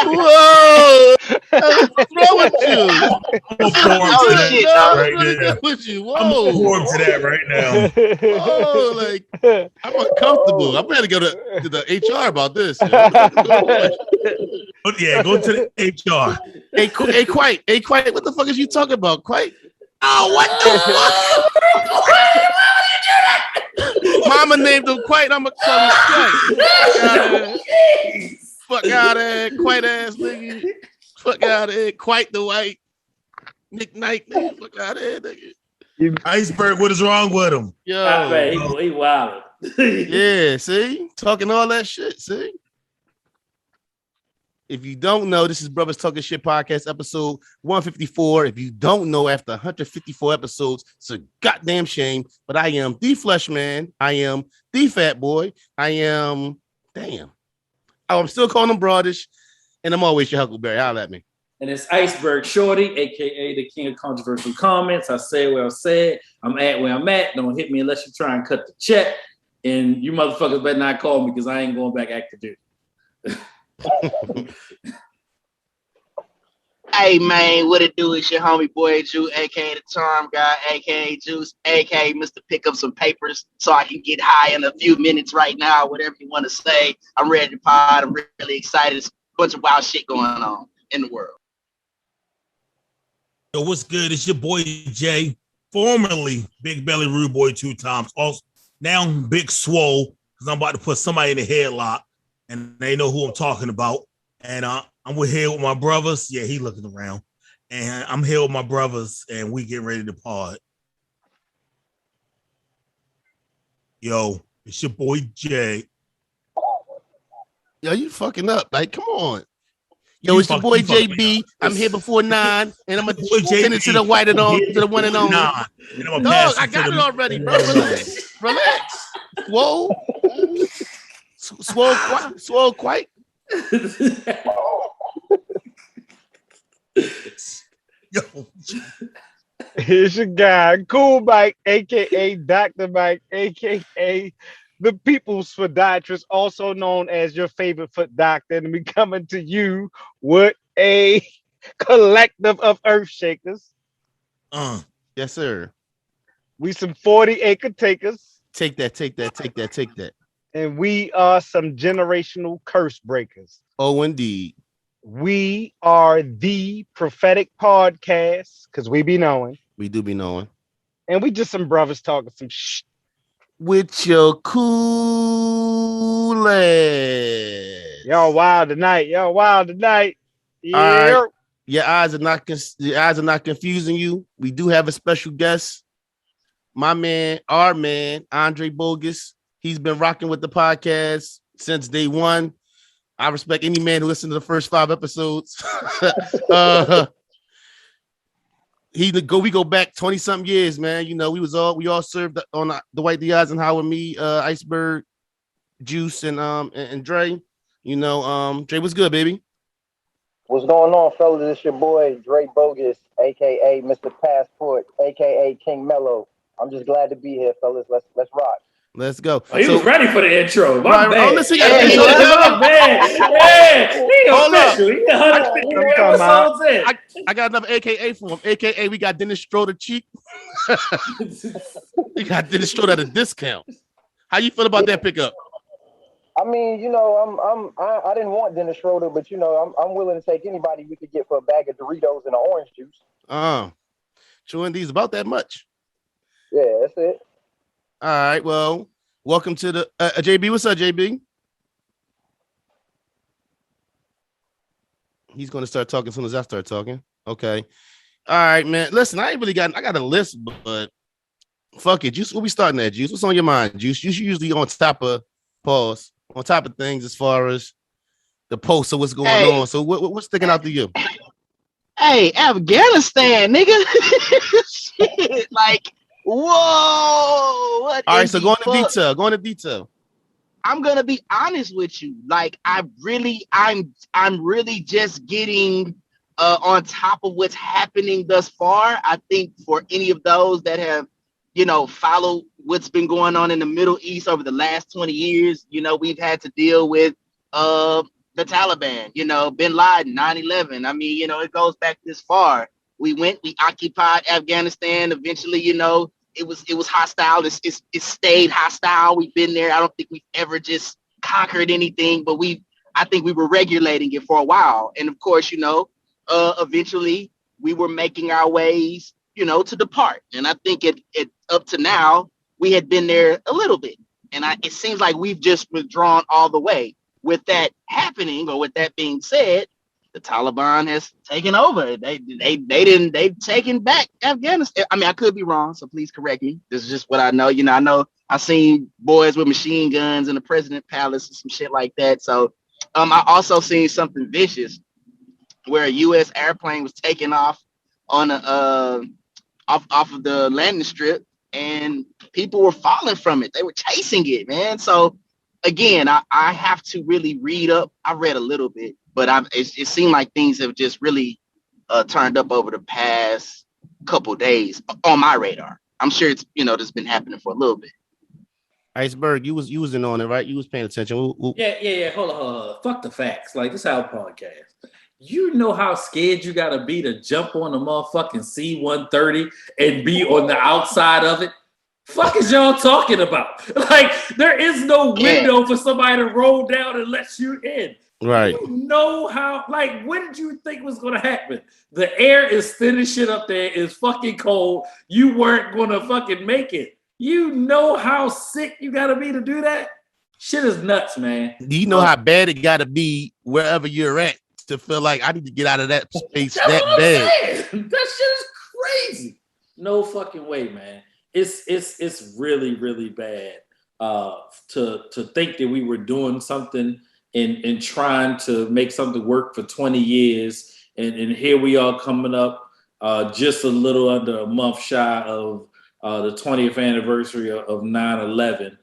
Whoa! What's wrong with you? Right there. With you? I'm Whoa! forward to that right now. Oh, like I'm uncomfortable. I'm gonna go to the HR about this. Yo. But yeah, go to the HR. Hey, Quite. Hey, Quite. What the fuck is you talking about, Quite? Oh, what the fuck? Mama named him Quite. I'm gonna call him Quite. Fuck out of here, Quite ass nigga. Fuck out of here, Quite the White. Nick Knight, nigga. Fuck out of here, nigga. Iceberg, what is wrong with him? Yo, he wild. Yeah, see? Talking all that shit, see? If you don't know, this is Brothers Talking Shit Podcast, episode 154. If you don't know, after 154 episodes, it's a goddamn shame. But I am the Flesh Man. I am the Fat Boy. I am, damn. Oh, I'm still calling him Broadish. And I'm always your Huckleberry. Holla at me. And it's Iceberg Shorty, a.k.a. the king of controversial comments. I say what I said. I'm at where I'm at. Don't hit me unless you try and cut the check. And you motherfuckers better not call me because I ain't going back active duty. Hey man, what it do? It's your homie boy Ju, aka the Charm Guy, aka Juice, aka Mr. Pick Up Some Papers so I can get high in a few minutes right now, whatever you want to say. I'm ready to pod. I'm really excited. There's a bunch of wild shit going on in the world. Yo, what's good? It's your boy Jay, formerly Big Belly Rude Boy 2 times. Also, now Big Swole, because I'm about to put somebody in the headlock, and they know who I'm talking about. And I'm here with my brothers. Yeah, he looking around. And I'm here with my brothers, and we getting ready to pod. Yo, it's your boy Jay. Yo, you fucking up. Like, come on. Yo, it's your boy JB. I'm here before 9, and I'm gonna send it to the white and on to the one and only. Dog, I got it already, bro. Relax. Whoa. Swole quite. Yo. Here's your guy, Cool Mike, aka Dr. Mike, aka the People's Podiatrist, also known as your favorite foot doctor, and we coming to you with a collective of earth shakers. Yes, sir. We some 40-acre takers. Take that. And we are some generational curse breakers. Oh, indeed. We are the prophetic podcast, because we be knowing. We do be knowing. And we just some brothers talking some shit. With your cool ass. Y'all wild tonight. Yeah. Right. Your eyes are not confusing you. We do have a special guest. My man, our man, Andre Bogus. He's been rocking with the podcast since day one. I respect any man who listened to the first 5 episodes. We go back 20-something years, man. You know, we all served on the White DRE'S and How with me, Iceberg, Juice, and Dre. You know, Dre, what's good, baby? What's going on, fellas? It's your boy Dre Bogus, aka Mr. Passport, aka King Mello. I'm just glad to be here, fellas. Let's rock. Let's go. Oh, he was ready for the intro. My bad. Oh, listen, Hold up. I got another AKA for him. AKA, we got Dennis Schroeder cheap. We got Dennis Schroeder at a discount. How you feel about that pickup? I mean, you know, I didn't want Dennis Schroeder, but you know, I'm willing to take anybody we could get for a bag of Doritos and an orange juice. Chewing these about that much. Yeah, that's it. All right, well, welcome to the JB. What's up, JB? He's going to start talking as soon as I start talking. Okay. All right, man. Listen, I got a list, but fuck it. Juice, what we starting at, Juice? What's on your mind, Juice? You usually on top of things as far as the post of what's going on. So what's sticking out to you? Hey, Afghanistan, nigga. Shit, like, whoa. All right, so go into detail. I'm gonna be honest with you. Like, I'm really just getting on top of what's happening thus far. I think for any of those that have, you know, followed what's been going on in the Middle East over the last 20 years, you know, we've had to deal with the Taliban, Bin Laden, 9/11. I mean, it goes back this far. We occupied Afghanistan. Eventually, it was hostile. It stayed hostile. We've been there. I don't think we've ever just conquered anything, but I think we were regulating it for a while. And of course, eventually we were making our ways, to depart. And I think it up to now, we had been there a little bit. And it seems like we've just withdrawn all the way. With that happening, or with that being said, the Taliban has taken over. They've taken back Afghanistan. I mean, I could be wrong, so please correct me. This is just what I know. I know I've seen boys with machine guns in the president palace and some shit like that. So I also seen something vicious where a U.S. airplane was taken off on off of the landing strip, and people were falling from it. They were chasing it, man. So again, I have to really read up. I read a little bit, but it seemed like things have just really turned up over the past couple days on my radar. I'm sure it's that's been happening for a little bit. Iceberg, you was in on it, right? You was paying attention. Yeah. Hold on. Fuck the facts. Like, this is our podcast. You know how scared you gotta be to jump on a motherfucking C-130 and be on the outside of it? Fuck is y'all talking about? Like, there is no window for somebody to roll down and let you in. Right. You know how, like, what did you think was gonna happen? The air is thin as shit up there. It's fucking cold. You weren't gonna fucking make it. You know how sick you gotta be to do that? Shit is nuts, man. Do you know how bad it gotta be wherever you're at to feel like I need to get out of that space that bad? That shit is crazy. No fucking way, man. It's really, really bad to think that we were doing something and trying to make something work for 20 years. And here we are coming up just a little under a month shy of the 20th anniversary of 9/11.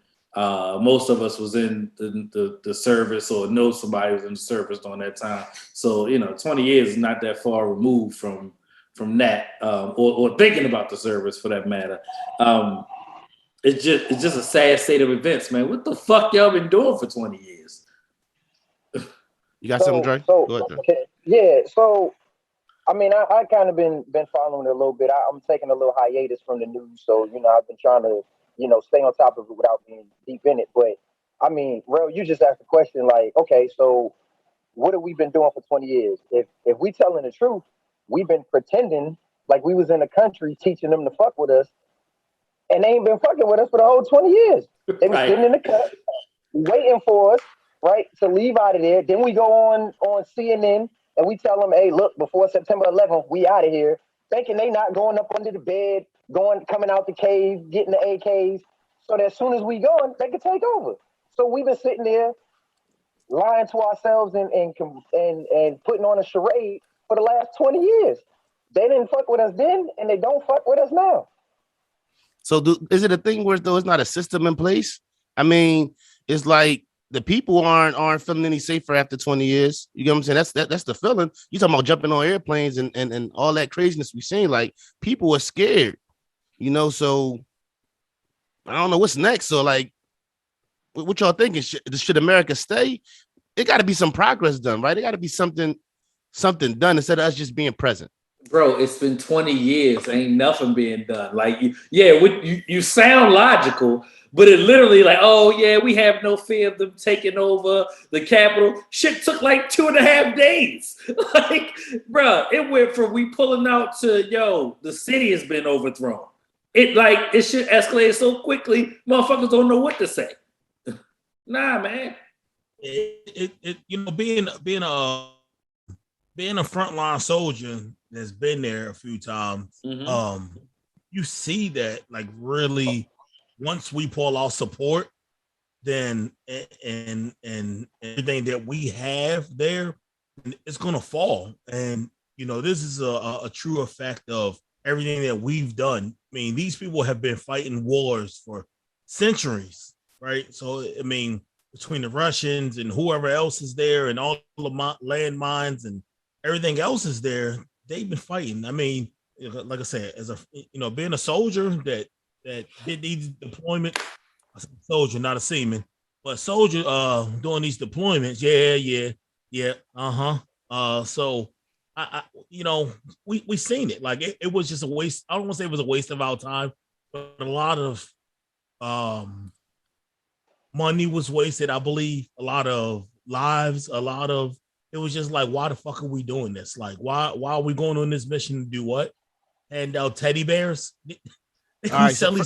Most of us was in the service or know somebody was in the service during that time. So, 20 years is not that far removed from that, or thinking about the service for that matter. It's just a sad state of events, man. What the fuck y'all been doing for 20 years? You got something, Dre? Go ahead, Dre. Okay. Yeah. So, I mean, I kind of been following it a little bit. I'm taking a little hiatus from the news, so I've been trying to stay on top of it without being deep in it. But I mean, Rel, you just asked the question, like, okay, so what have we been doing for 20 years? If we telling the truth, we've been pretending like we was in the country teaching them to fuck with us, and they ain't been fucking with us for the whole 20 years. They been sitting in the cut, waiting for us, right, to leave out of there. Then we go on CNN and we tell them, hey, look, before September 11th, we out of here, thinking they not going up under the bed, coming out the cave, getting the AKs, so that as soon as we go, they can take over. So we've been sitting there lying to ourselves and putting on a charade for the last 20 years. They didn't fuck with us then, and they don't fuck with us now. So is it a thing where though it's not a system in place? I mean, it's like the people aren't feeling any safer after 20 years. You get what I'm saying? That's the feeling. You talking about jumping on airplanes and all that craziness we seen. Like, people are scared, so I don't know what's next. So, like, what y'all thinking? Should America stay? It got to be some progress done, right? It got to be something done instead of us just being present. Bro, it's been 20 years. Ain't nothing being done. Like, you sound logical, but it literally like, oh yeah, we have no fear of them taking over the Capitol. Shit took like 2.5 days. Like, bro, it went from we pulling out to, the city has been overthrown. It should escalate so quickly, motherfuckers don't know what to say. Nah, man. Being a frontline soldier that's been there a few times, you see that, like, really, once we pull our support, then and everything that we have there, it's gonna fall. And this is a true effect of everything that we've done. I mean, these people have been fighting wars for centuries, right? So, I mean, between the Russians and whoever else is there and all the landmines and everything else is there, they've been fighting. I mean, like I said, as being a soldier that did these deployments, soldier, not a seaman, but soldier doing these deployments, yeah. Yeah. So you know, we seen it. Like it was just a waste. I don't want to say it was a waste of our time, but a lot of money was wasted. I believe a lot of lives, a lot of it was just like, why the fuck are we doing this? Like, why are we going on this mission to do what? And teddy bears. All right. So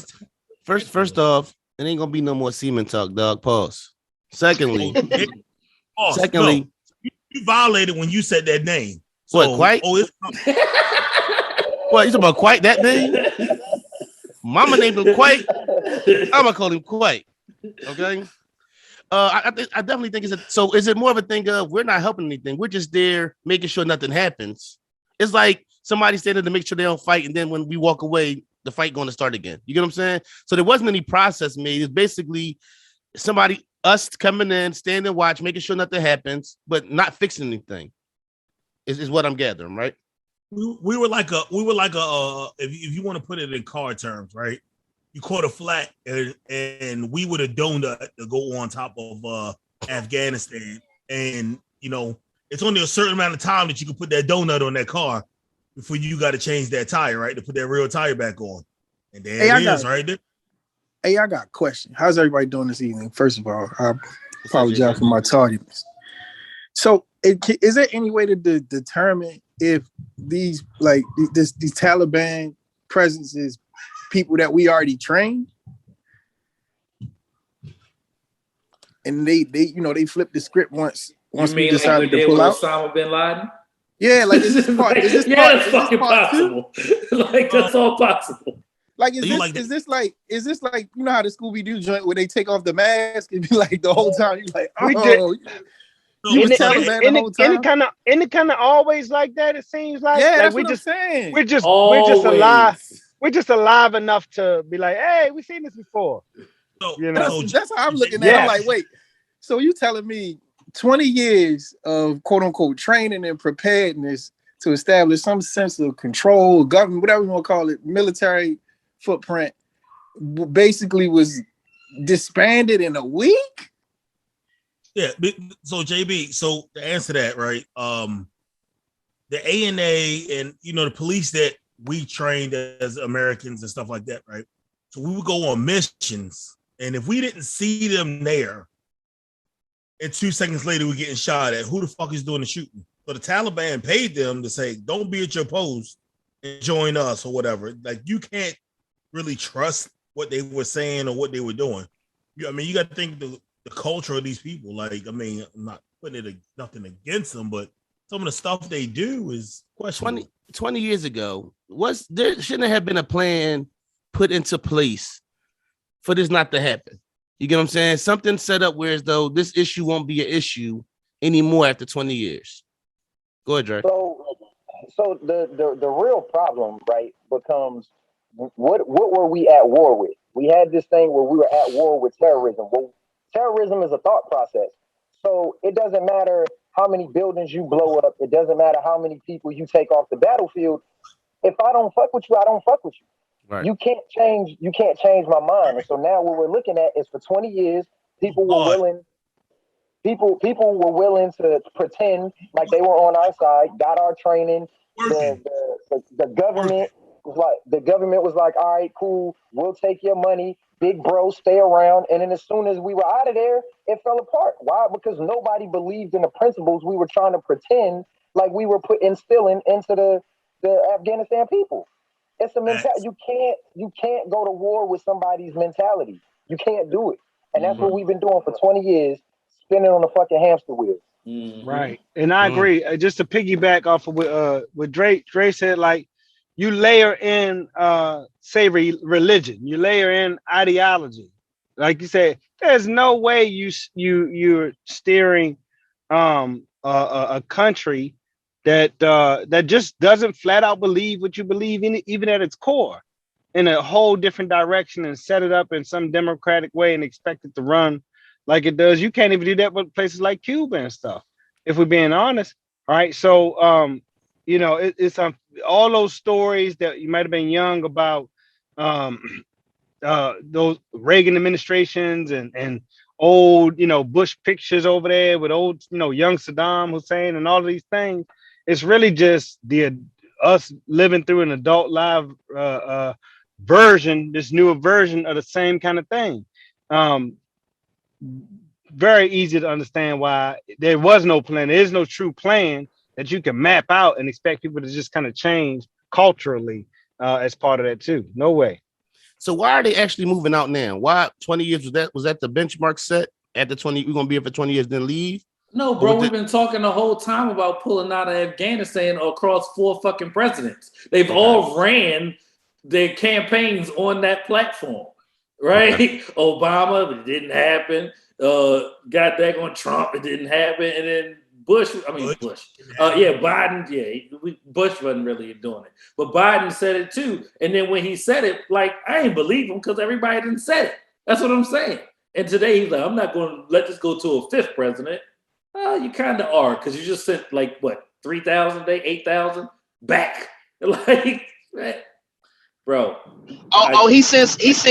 first off, it ain't gonna be no more semen talk, dog. Pause. Secondly, no, you violated when you said that name. So, what? Quite? What? You talking about Quite? That name? Mama named him Quite. I'm gonna call him Quite. Okay. I definitely think so. Is it more of a thing of we're not helping anything? We're just there making sure nothing happens. It's like somebody standing to make sure they don't fight, and then when we walk away, the fight going to start again. You get what I'm saying? So there wasn't any process made. It's basically us coming in, standing watch, making sure nothing happens, but not fixing anything. Is what I'm gathering, right? We were like a if you want to put it in car terms, right? You caught a flat, and we were the donut to go on top of Afghanistan, and you know it's only a certain amount of time that you can put that donut on that car before you got to change that tire, right? To put that real tire back on, and there it is, right there. Hey, I got a question. How's everybody doing this evening? First of all, I apologize for my tardiness. So, is there any way to determine if these Taliban presence is people that we already trained, and they flipped the script once we decided to pull out? Osama bin Laden? Yeah, like is this part? That's fucking possible. Like that's all possible. Like is this like you know how the Scooby-Doo joint where they take off the mask and be like the whole time you like you was Taliban the whole time? And it kind of always like that. It seems like that's what I'm saying. We're just alive. We're just alive enough to be like, hey, we've seen this before. So, you know, that's how I'm looking at it. I'm like, wait, so you telling me 20 years of quote unquote training and preparedness to establish some sense of control, government, whatever you want to call it, military footprint, basically was disbanded in a week? Yeah. So JB, so to answer that, right? The ANA and the police that we trained as Americans and stuff like that, right? So we would go on missions, and if we didn't see them there, and 2 seconds later we're getting shot at, who the fuck is doing the shooting? So the Taliban paid them to say, don't be at your post and join us or whatever. Like, you can't really trust what they were saying or what they were doing. I mean, you got to think the culture of these people. Like, I mean, I'm not putting nothing against them, but some of the stuff they do is questionable. 20 years ago, there shouldn't have been a plan put into place for this not to happen. You get what I'm saying? Something set up where as though this issue won't be an issue anymore after 20 years. Go ahead, Dre. So the real problem, right, becomes what were we at war with? We had this thing where we were at war with terrorism. Well, terrorism is a thought process. So it doesn't matter how many buildings you blow up. It doesn't matter how many people you take off the battlefield. If I don't fuck with you, I don't fuck with you. Right. You can't change my mind. And so now what we're looking at is for 20 years, people were willing to pretend like they were on our side, got our training. The government was like, all right, cool, we'll take your money. Big bro, stay around. And then as soon as we were out of there, it fell apart. Why? Because nobody believed in the principles we were trying to pretend like we were instilling into the Afghanistan people. It's a mentality. You can't go to war with somebody's mentality. You can't do it. And that's what we've been doing for 20 years, spinning on the fucking hamster wheel. Mm-hmm. Right. And I agree. Just to piggyback off of what Dre said, like, you layer in religion, you layer in ideology. Like you said, there's no way you're steering a country that just doesn't flat out believe what you believe in, even at its core, in a whole different direction, and set it up in some democratic way and expect it to run like it does. You can't even do that with places like Cuba and stuff, if we're being honest. All right. So it's all those stories that you might have been young about, those Reagan administrations and old, Bush pictures over there with old, young Saddam Hussein and all of these things. It's really just us living through an adult live version, this newer version of the same kind of thing. Very easy to understand why there was no plan. There is no true plan that you can map out and expect people to just kind of change culturally as part of that too. No way. So why are they actually moving out now? Why 20 years was that the benchmark set at the 20? We're gonna be here for 20 years, then leave? No, bro, we've been talking the whole time about pulling out of Afghanistan across 4 fucking presidents. They've all ran their campaigns on that platform, right? Okay. Obama, but it didn't happen. Got that on Trump, it didn't happen, and then Bush. Biden. Bush wasn't really doing it, but Biden said it too. And then when he said it, like I ain't believe him because everybody didn't say it. That's what I'm saying. And today he's like, I'm not going to let this go to a 5th president. You kind of are because you just sent like what 3,000 a day, 8,000 back, like, bro. He sent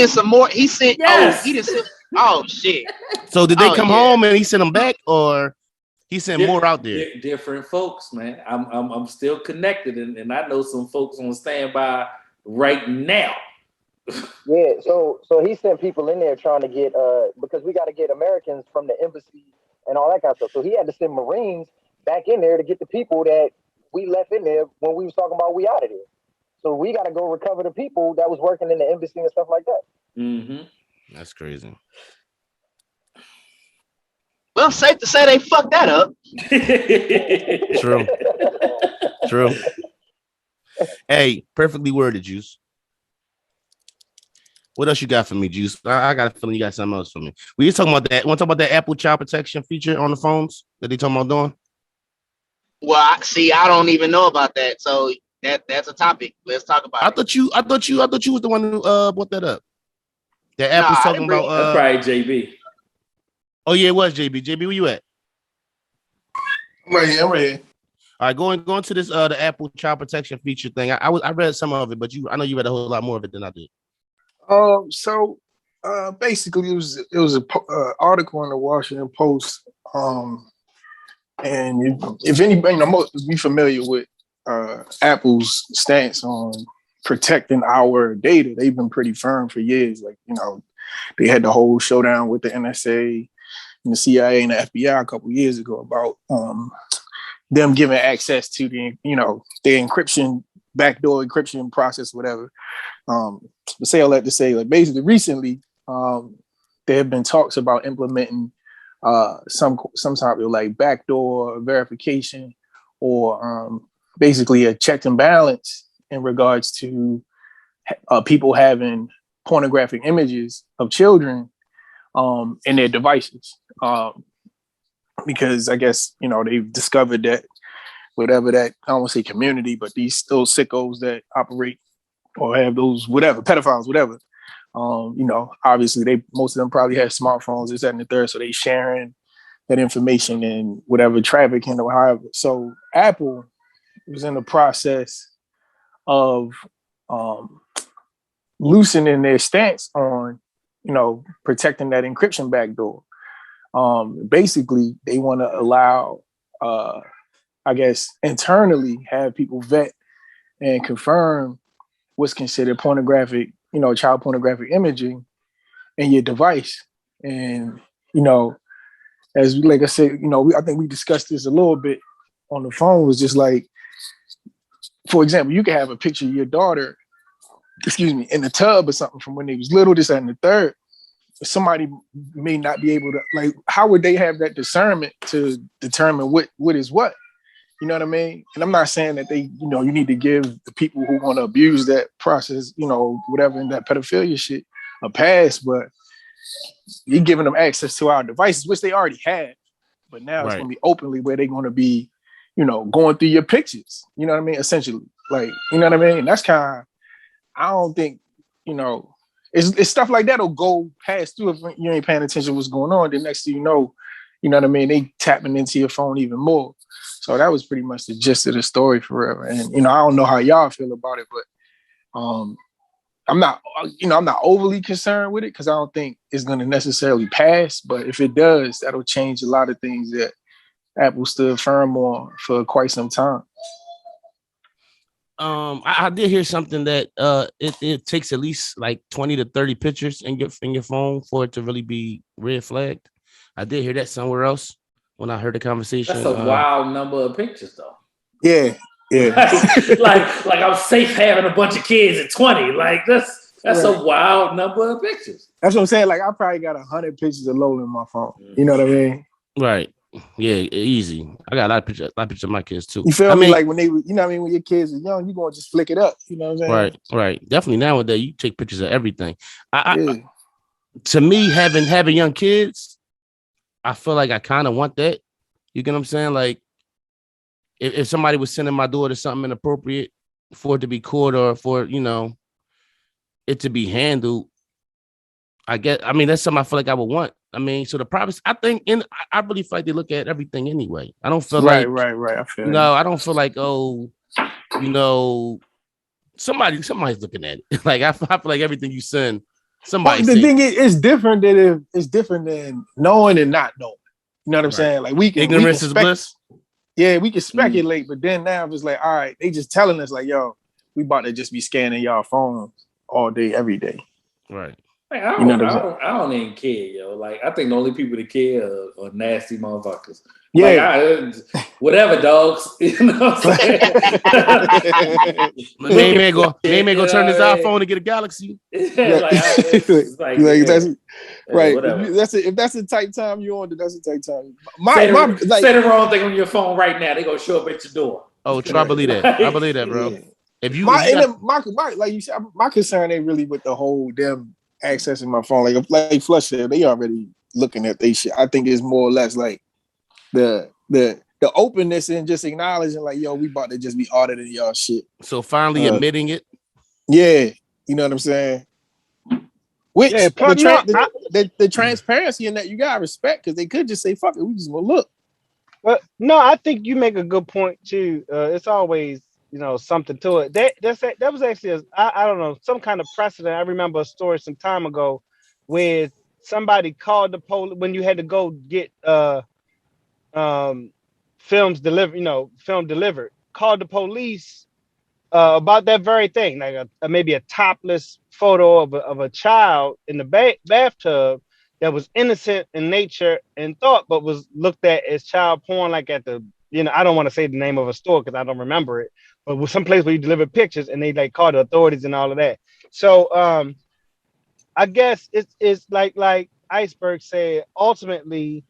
some more. He sent. Yes. He just sent. Oh shit. So did they come home and he sent them back, or he sent more out there? Different folks, man. I'm still connected, and I know some folks on standby right now. Yeah, so he sent people in there trying to get because we got to get Americans from the embassy and all that kind of stuff. So he had to send Marines back in there to get the people that we left in there when we was talking about we out of there. So we got to go recover the people that was working in the embassy and stuff like that. Mm-hmm. That's crazy. Well, safe to say they fucked that up. True. Hey, perfectly worded, Juice. What else you got for me, Juice? I got a feeling you got something else for me. We just talking about that. Want to talk about that Apple Child Protection feature on the phones that they talking about doing? Well, I don't even know about that. So that's a topic. Let's talk about it. I thought you was the one who brought that up. That Apple's talking about. That's probably JB. Oh yeah, it was JB. JB, where you at? I'm right here. All right, going to this the Apple Child Protection feature thing. I read some of it, but I know you read a whole lot more of it than I did. So basically, it was an article in the Washington Post, and if anybody, be familiar with Apple's stance on protecting our data. They've been pretty firm for years. Like they had the whole showdown with the NSA and the CIA and the FBI a couple years ago about them giving access to the encryption, backdoor encryption process, whatever. But say all that to say, like basically recently, there have been talks about implementing some type of like backdoor verification or basically a check and balance in regards to people having pornographic images of children in their devices. Because I guess, they've discovered that whatever that, I don't want to say community, but those sickos that operate or have those whatever, pedophiles, whatever, obviously most of them probably have smartphones, this, that, and the third, so they sharing that information and whatever trafficking or however. So Apple was in the process of loosening their stance on, protecting that encryption backdoor. Basically, they want to allow, I guess, internally have people vet and confirm what's considered pornographic, child pornographic imaging in your device. And, as like I said, I think we discussed this a little bit on the phone, was just like, for example, you could have a picture of your daughter, in the tub or something from when they was little, this, that, and the third. Somebody may not be able to, like, how would they have that discernment to determine what is what? You know what I mean? And I'm not saying that they, you need to give the people who want to abuse that process, whatever, in that pedophilia shit a pass, but you're giving them access to our devices, which they already had. But now it's going to be openly where they're going to be, going through your pictures. You know what I mean? Essentially, like, you know what I mean? And that's kind of, I don't think, it's stuff like that'll go past through if you ain't paying attention to what's going on. The next thing you know what I mean? They tapping into your phone even more. So that was pretty much the gist of the story for real. And, I don't know how y'all feel about it, but I'm not, I'm not overly concerned with it because I don't think it's going to necessarily pass. But if it does, that'll change a lot of things that Apple stood firm on for quite some time. I did hear something that it takes at least like 20 to 30 pictures in your phone for it to really be red flagged. I did hear that somewhere else when I heard the conversation. That's a wild number of pictures, though. Yeah. like I'm safe having a bunch of kids at 20. Like that's right. A wild number of pictures. That's what I'm saying. Like I probably got 100 pictures of Lola in my phone. You know what I mean? Right. Yeah, easy. I got a lot of pictures of my kids too. You feel me? Like when they, when your kids are young, you gonna just flick it up. You know what I'm saying? Right. Definitely nowadays you take pictures of everything. To me, having young kids, I feel like I kind of want that. You get what I'm saying? Like if somebody was sending my daughter something inappropriate for it to be caught or for it to be handled, that's something I feel like I would want. So the privacy, I really feel like they look at everything anyway. I don't feel right. I feel I don't feel like, somebody's looking at it. Like I feel like everything you send, somebody. The thing is, it's different than knowing and not knowing. You know what I'm saying? Like ignorance is bliss. Yeah, we can speculate, but then now it's like, all right, they just telling us like, yo, we about to just be scanning y'all phones all day, every day. Right. Like, I don't even care, yo. Like, I think the only people that care are nasty motherfuckers. Yeah. Like, whatever, dogs. You know what I'm saying? Maybe go turn his iPhone and get a Galaxy. Yeah, right. Whatever. If that's the type time you on, that's the type time. Say the wrong thing on your phone right now, they gonna show up at your door. Oh, try to believe that. I believe that, bro. Yeah. Like you said, my concern ain't really with the whole them accessing my phone. Like Flush said, they already looking at they shit. I think it's more or less like the openness and just acknowledging like, yo, we about to just be auditing y'all shit. So finally admitting it. Yeah, you know what I'm saying. Which the transparency in that you gotta respect, because they could just say, fuck it, we just want to look. But no, I think you make a good point too. It's always something to it. That was actually I don't know, some kind of precedent. I remember a story some time ago where somebody called the police when you had to go get films delivered, film delivered. Called the police about that very thing, like maybe a topless photo of a child in the bathtub that was innocent in nature and thought, but was looked at as child porn, like at the, I don't want to say the name of a store because I don't remember it, but was some place where you deliver pictures and they like called the authorities and all of that. So I guess it's like Iceberg said, ultimately,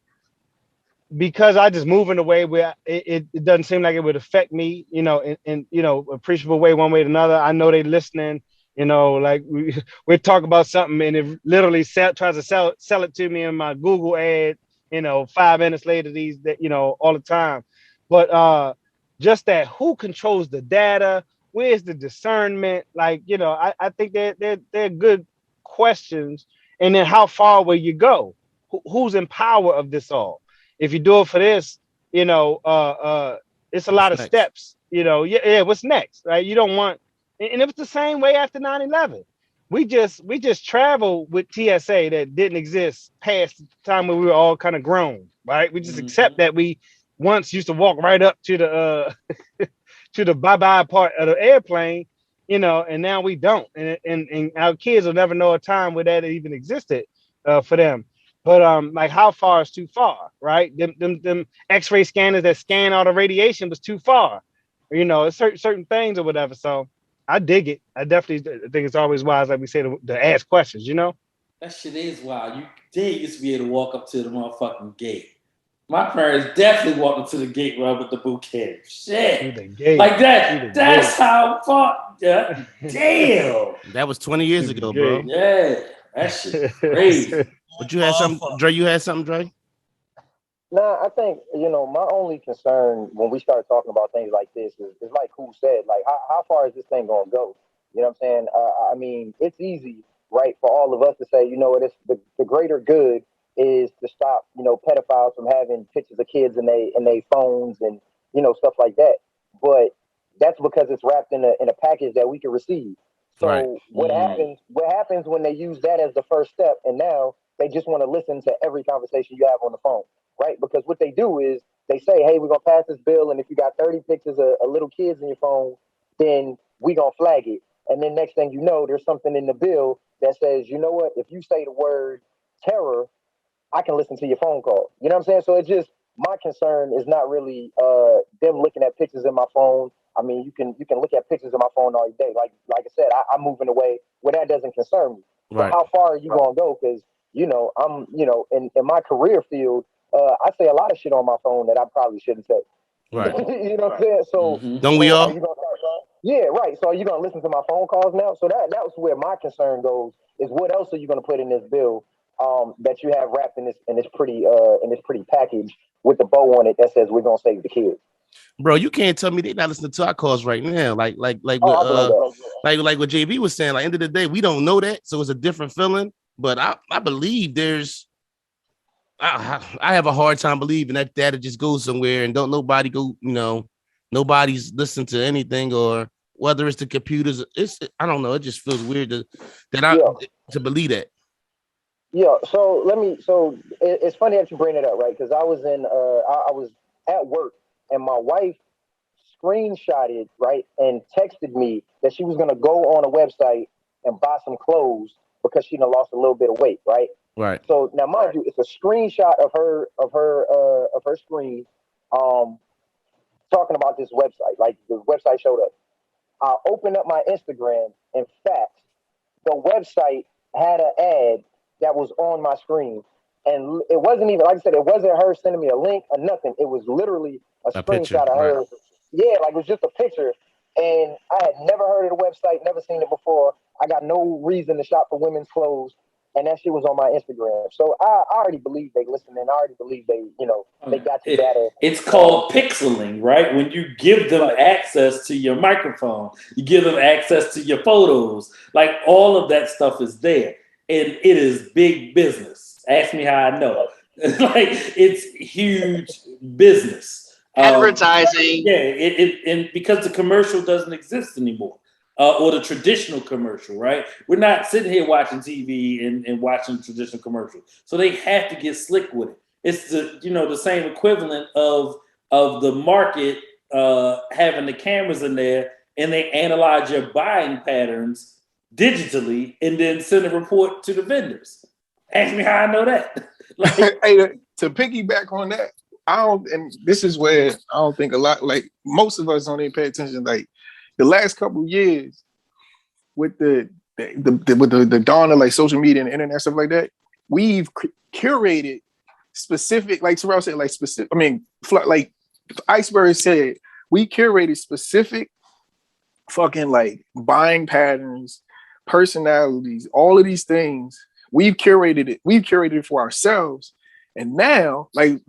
because I just move in a way where it doesn't seem like it would affect me, in appreciable way, one way or another. I know they listening, like we talk about something and it literally tries to sell it to me in my Google ad, 5 minutes later, all the time. But just that, who controls the data? Where's the discernment? Like, I think they're good questions. And then how far will you go? Who's in power of this all? If you do it for this, it's a lot of steps, what's next, right? You don't want, and it was the same way after 9/11. We just traveled with TSA that didn't exist past the time when we were all kind of grown, right? We just accept that we once used to walk right up to the to the bye-bye part of the airplane, and now we don't. And our kids will never know a time where that even existed for them. But like, how far is too far, right? Them X-ray scanners that scan all the radiation was too far, it's certain things or whatever. So I dig it. I definitely think it's always wise, like we say, to ask questions. That shit is wild. You did used to be able to walk up to the motherfucking gate. My parents definitely walked up to the gate right with the bouquet. Shit, like that. That's how far. Yeah. Damn. That was 20 years ago, bro. Yeah, that shit crazy. But you had something, Dre? You had something, Dre? Nah, I think, my only concern when we start talking about things like this is like who said, like, how far is this thing going to go? You know what I'm saying? It's easy, right, for all of us to say, it's the greater good is to stop, pedophiles from having pictures of kids in they phones and, stuff like that. But that's because it's wrapped in a package that we can receive. So Right. what happens? What happens when they use that as the first step, and now they just want to listen to every conversation you have on the phone, right? Because what they do is they say, "Hey, we're gonna pass this bill, and if you got 30 pictures of little kids in your phone, then we gonna flag it." And then next thing you know, there's something in the bill that says, "You know what? If you say the word terror, I can listen to your phone call." You know what I'm saying? So it's just my concern is not really them looking at pictures in my phone. I mean, you can look at pictures of my phone all day. Like I said, I'm moving away where that doesn't concern me. Right. But how far are you gonna go? Because I'm in my career field, I say a lot of shit on my phone that I probably shouldn't say. Right. You know what I'm saying? So Don't we all? are you gonna yeah, right. So are you gonna listen to my phone calls now? So that was where my concern goes. Is what else are you gonna put in this bill that you have wrapped in this pretty package with the bow on it that says we're gonna save the kids? Bro, you can't tell me they're not listening to our calls right now. Like I believe that. like what JB was saying. Like, end of the day, we don't know that, so it's a different feeling. But I believe there's. I have a hard time believing that it just goes somewhere and don't nobody go. Nobody's listening to anything, or whether it's the computers. I don't know. It just feels weird to believe that. Yeah. So it's funny that you bring it up, right? Because I was I was at work and my wife screenshotted, right, and texted me that she was gonna go on a website and buy some clothes because she done lost a little bit of weight, right? Right. So now, mind you, it's a screenshot of her screen, talking about this website. Like the website showed up. I opened up my Instagram. In fact, the website had an ad that was on my screen, and it wasn't even, like I said, it wasn't her sending me a link or nothing. It was literally a screenshot picture, of her. right. Yeah, like it was just a picture, and I had never heard of the website, never seen it before. I got no reason to shop for women's clothes, and that shit was on my Instagram. So I already believe they listen, and I already believe they got your data. It's called pixeling, right? When you give them access to your microphone, you give them access to your photos, like all of that stuff is there. And it is big business. Ask me how I know. Like, it's huge business. Advertising. And because the commercial doesn't exist anymore. Or the traditional commercial, right? We're not sitting here watching TV and watching traditional commercial. So they have to get slick with it. It's the same equivalent of the market having the cameras in there, and they analyze your buying patterns digitally and then send a report to the vendors. Ask me how I know that. Hey, to piggyback on that, and this is where I don't think a lot, like most of us don't even pay attention. Like the last couple of years with the dawn of like social media and the internet, stuff like that, we've curated specific, like Terrell said, like specific, like Iceberg said, we curated specific fucking like buying patterns, personalities, all of these things. We've curated it for ourselves. And now, like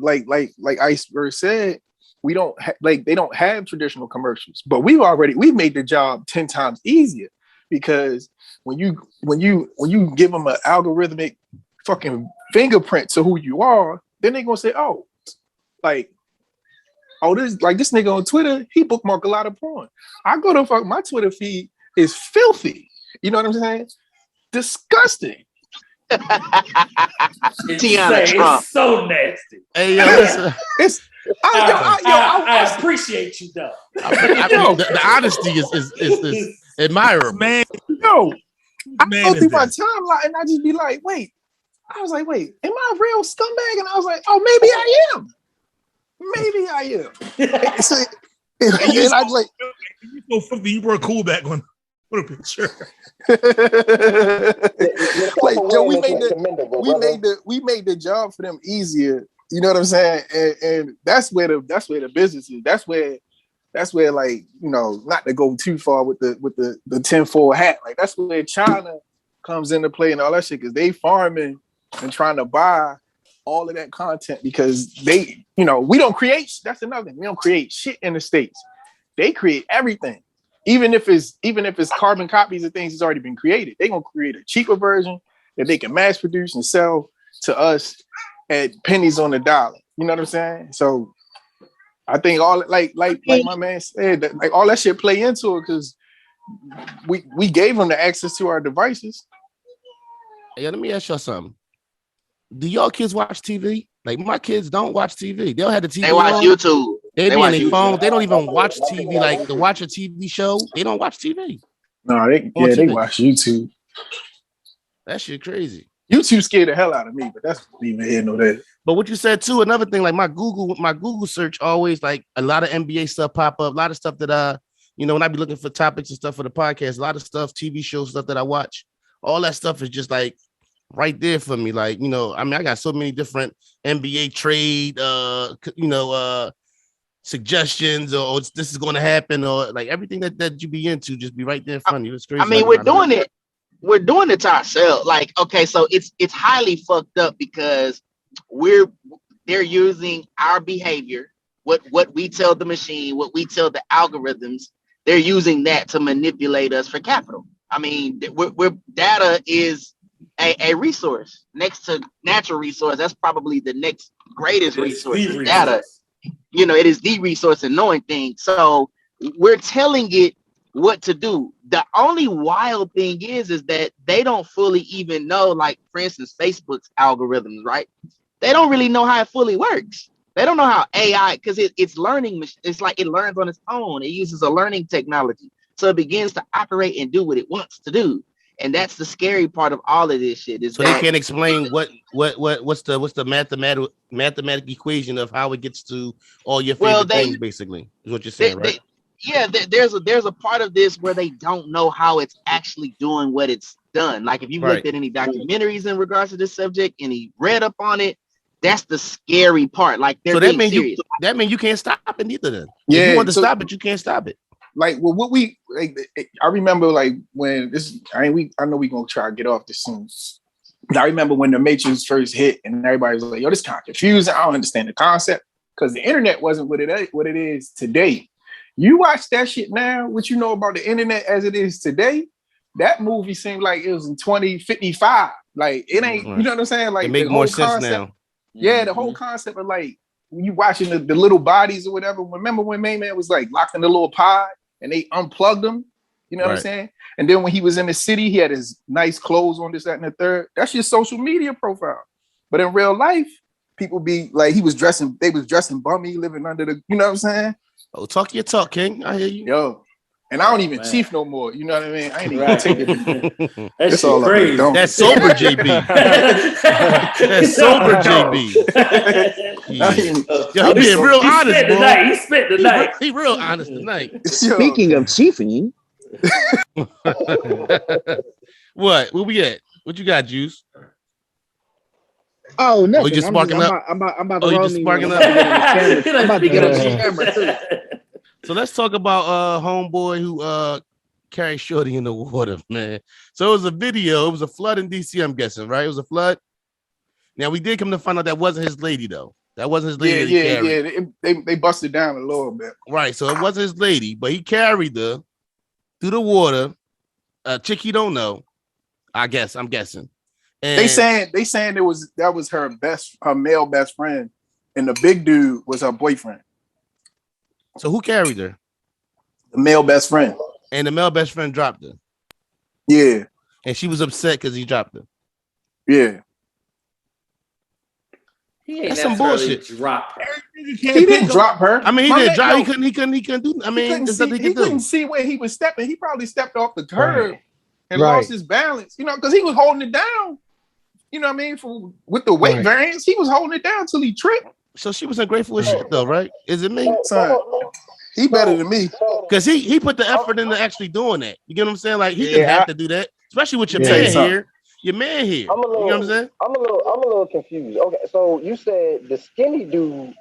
Iceberg said, we don't they don't have traditional commercials, but we've made the job 10 times easier, because when you give them an algorithmic fucking fingerprint to who you are, then they're gonna say, this nigga on Twitter, he bookmark a lot of porn. I go to my Twitter feed is filthy. You know what I'm saying? Disgusting. It's so nasty. Hey, yo, listen. I appreciate you though. The honesty is admirable. Man, I go through my timeline and I just be like, wait. I was like, wait, am I a real scumbag? And I was like, oh, maybe I am. Maybe I am. And I was like, you so filthy, you brought cool back on a picture. Like, Joe, we made the job for them easier. You know what I'm saying? And that's where the business is. That's where like, not to go too far with the tinfoil hat. Like, that's where China comes into play and all that shit, because they farming and trying to buy all of that content, because they, we don't create. That's another thing. We don't create shit in the States. They create everything. Even if it's carbon copies of things that's already been created, they're gonna create a cheaper version that they can mass produce and sell to us at pennies on the dollar. You know what I'm saying? So I think all like my man said, that like all that shit play into it, because we gave them the access to our devices. Yeah, let me ask y'all something. Do y'all kids watch TV? Like my kids don't watch TV. They'll have the TV. They watch on. YouTube. They be on watch their YouTube. phone. They don't even watch TV. Like to watch a TV show, they don't watch TV. No, they watch YouTube. That shit crazy. YouTube scared the hell out of me, but that's neither here nor there. But what you said too, another thing, like my Google search always like a lot of NBA stuff pop up, a lot of stuff that when I be looking for topics and stuff for the podcast, a lot of stuff, TV shows, stuff that I watch, all that stuff is just like right there for me. Like, I got so many different NBA trade, suggestions or this is going to happen or like everything that you be into just be right there in front of you. It's crazy. I mean, we're doing it to ourselves. Like, okay, so it's highly fucked up because they're using our behavior, what we tell the machine, what we tell the algorithms, they're using that to manipulate us for capital. I mean, we're data is a resource next to natural resource. That's probably the next greatest resource. Data, it is the resource in knowing things. So we're telling it what to do. The only wild thing is that they don't fully even know, like, for instance, Facebook's algorithms, right? They don't really know how it fully works. They don't know how AI, because it's learning. It's like it learns on its own. It uses a learning technology. So it begins to operate and do what it wants to do. And that's the scary part of all of this shit. So they can't explain what's the mathematical equation of how it gets to all your favorite things, basically, is what you're saying, right? There's a part of this where they don't know how it's actually doing what it's done. Like if you looked at any documentaries in regards to this subject and he read up on it, that's the scary part. Like they're that means you can't stop it either. Then if you want to stop it, you can't stop it. Like, well, what we like, I remember like when this. I know we gonna try to get off this soon. I remember when the Matrix first hit, and everybody was like, "Yo, this kind of confusing. I don't understand the concept," because the internet wasn't what it is today. You watch that shit now, what you know about the internet as it is today, that movie seemed like it was in 2055. Like, it ain't, you know what I'm saying? Like, it make more sense now. Yeah, the whole concept of like, you watching the little bodies or whatever. Remember when Main Man was like locked in the little pod and they unplugged him? You know what I'm saying? And then when he was in the city, he had his nice clothes on, this, that, and the third. That's your social media profile. But in real life, people be like, they was dressing bummy, living under the, you know what I'm saying? Oh, talk your talk, King. I hear you. Yo. And I don't even chief no more. You know what I mean? I ain't even take it. That's all crazy. That's sober JB. That's sober JB. Yo, he being real honest, boy. He spent the night. He real honest tonight. Speaking of chiefing. What? Where we at? What you got, Juice? Oh, nothing. You just sparking up? I'm about to you roll just me sparking one. up? I'm about to get on the camera too. So let's talk about homeboy who carried Shorty in the water, man. So it was a video. It was a flood in DC, I'm guessing, right? It was a flood. Now we did come to find out that wasn't his lady, though. That wasn't his lady. Yeah. They busted down a little bit. Right. So it wasn't his lady, but he carried her through the water. Chick he don't know. I'm guessing. And they saying that was her male best friend, and the big dude was her boyfriend. So who carried her? The male best friend. And the male best friend dropped her. Yeah. And she was upset because he dropped her. Yeah. That's some bullshit. Drop her. He didn't drop her. I mean, he did drop. He couldn't do. I mean, he couldn't see where he was stepping. He probably stepped off the curb and lost his balance. You know, because he was holding it down. You know what I mean? With the weight variance, he was holding it down till he tripped. So she was ungrateful as shit, though, right? Is it me? Son, he better than me. Because he put the effort into actually doing that. You get what I'm saying? Like, he didn't have to do that, especially with your man here. Your man here. You know what I'm saying? I'm a little confused. Okay, so you said the skinny dude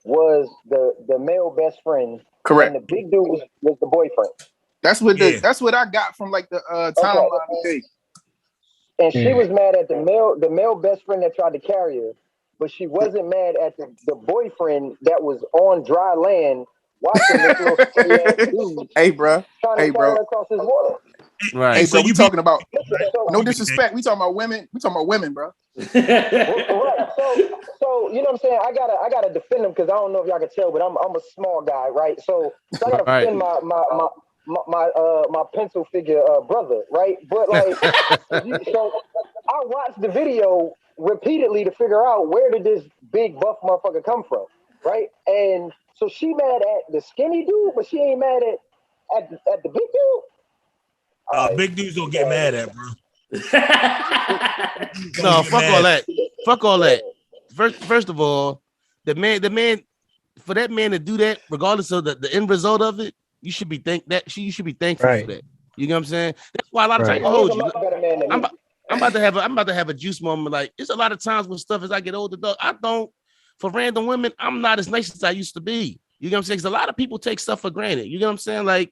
was the male best friend. Correct. And the big dude was the boyfriend. That's what I got from like the timeline today. And she was mad at the male best friend that tried to carry her, but she wasn't mad at the boyfriend that was on dry land watching this little dude. Hey, bro. Trying to carry her across his water. Right. Hey, so you talking about no disrespect. We talking about women. We talking about women, bro. Right. So you know what I'm saying? I gotta defend him because I don't know if y'all can tell, but I'm a small guy, right? So I gotta defend my pencil figure brother, right? But like, so I watched the video repeatedly to figure out where did this big buff motherfucker come from, right? And so she mad at the skinny dude, but she ain't mad at the big dude. Big dudes don't get mad at, bro. No, fuck all that. Fuck all that. First of all, the man, for that man to do that, regardless of the end result of it, you should be thankful for that. You know what I'm saying? That's why a lot of times I'm about to have a juice moment. Like, it's a lot of times when stuff as I get older, dog, for random women, I'm not as nice as I used to be. You know what I'm saying? Because a lot of people take stuff for granted. You know what I'm saying? Like,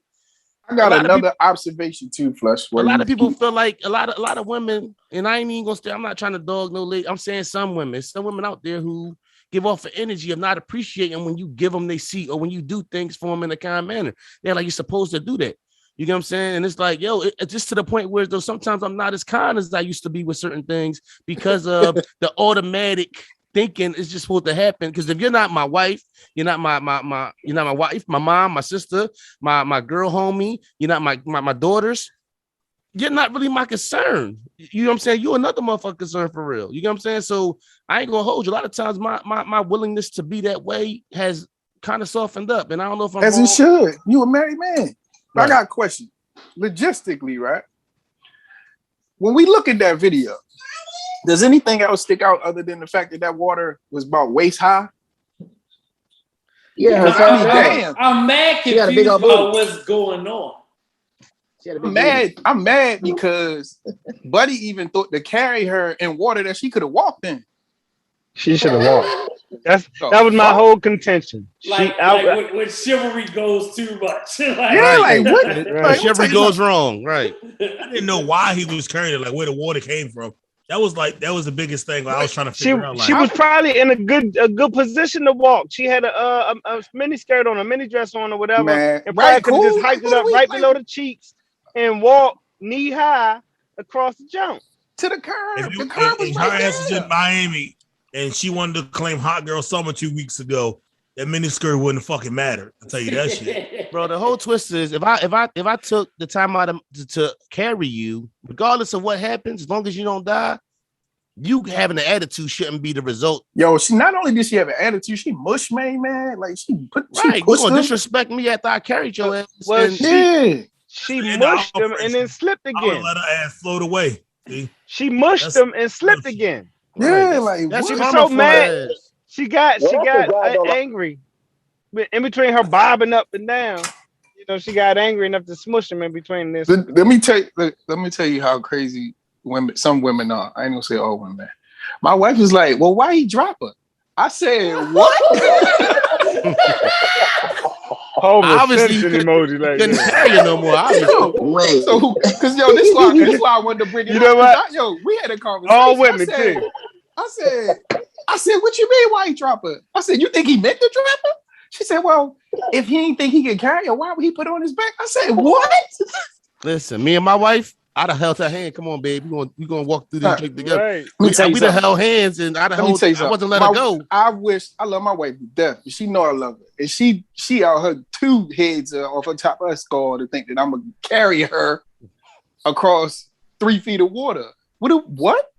I got another observation too, Flush. A lot of people feel like a lot of women, and I ain't even gonna say I'm not trying to dog no lady. I'm saying some women out there who give off the energy of not appreciating when you give them they see, or when you do things for them in a kind manner. They're like, you're supposed to do that. You know what I'm saying? And it's like, yo, it's just to the point where though sometimes I'm not as kind as I used to be with certain things because of the automatic thinking is just supposed to happen. Because if you're not my wife, you're not my wife, my mom, my sister, my girl homie, you're not my daughters, you're not really my concern. You know what I'm saying? You're another motherfucker concern for real. You know what I'm saying? So I ain't gonna hold you. A lot of times my willingness to be that way has kind of softened up. And I don't know if I'm as wrong. it should. You a married man. Right. I got a question. Logistically, right? When we look at that video, does anything else stick out other than the fact that water was about waist high? Yeah, her I mean, damn. I'm mad She got a big confused old about booty. what's going on. She had a big booty. I'm mad because Buddy even thought to carry her in water that she could have walked in. She should have walked. That was my whole contention. When chivalry goes too much. What? Chivalry goes wrong, right? I didn't know why he was carrying it, like where the water came from. That was the biggest thing. I was trying to figure out. Like, she was probably in a good position to walk. She had a mini skirt on, a mini dress on, or whatever, Man, and probably could have just hiked it up right below the cheeks and walked knee high across the jump to the curb. The curb was right there. Her ass was in Miami, and she wanted to claim Hot Girl Summer 2 weeks ago. That miniskirt wouldn't fucking matter. I'll tell you that shit. Bro, the whole twist is if I took the time out to carry you, regardless of what happens, as long as you don't die, you having an attitude shouldn't be the result. Yo, she not only did she have an attitude, she mush man. Like she you gonna disrespect me after I carried your ass. Well, she mushed him and then slipped again. Let her ass float away. See? She mushed him and slipped again. Yeah, like she was so mad. She got angry. In between her bobbing up and down, you know, she got angry enough to smush him in between this. Let me tell you how crazy some women are. I ain't gonna say all women. My wife was like, "Well, why he drop her?" I said, "What?" Obviously, you couldn't carry her no more. Wait. So, because this why I wanted to bring it up. You know what? We had a conversation. All women too. I said, what you mean? Why he drop her? I said, you think he meant to drop her? She said, well, if he didn't think he could carry her, why would he put her on his back? I said, what? Listen, me and my wife, I'd have held her hand. Come on, babe. We gonna walk through this drink together. Right. We done held hands, and I wasn't let her go. I love my wife to death. She know I love her, and she out her two heads off her top of her skull to think that I'm gonna carry her across 3 feet of water. What?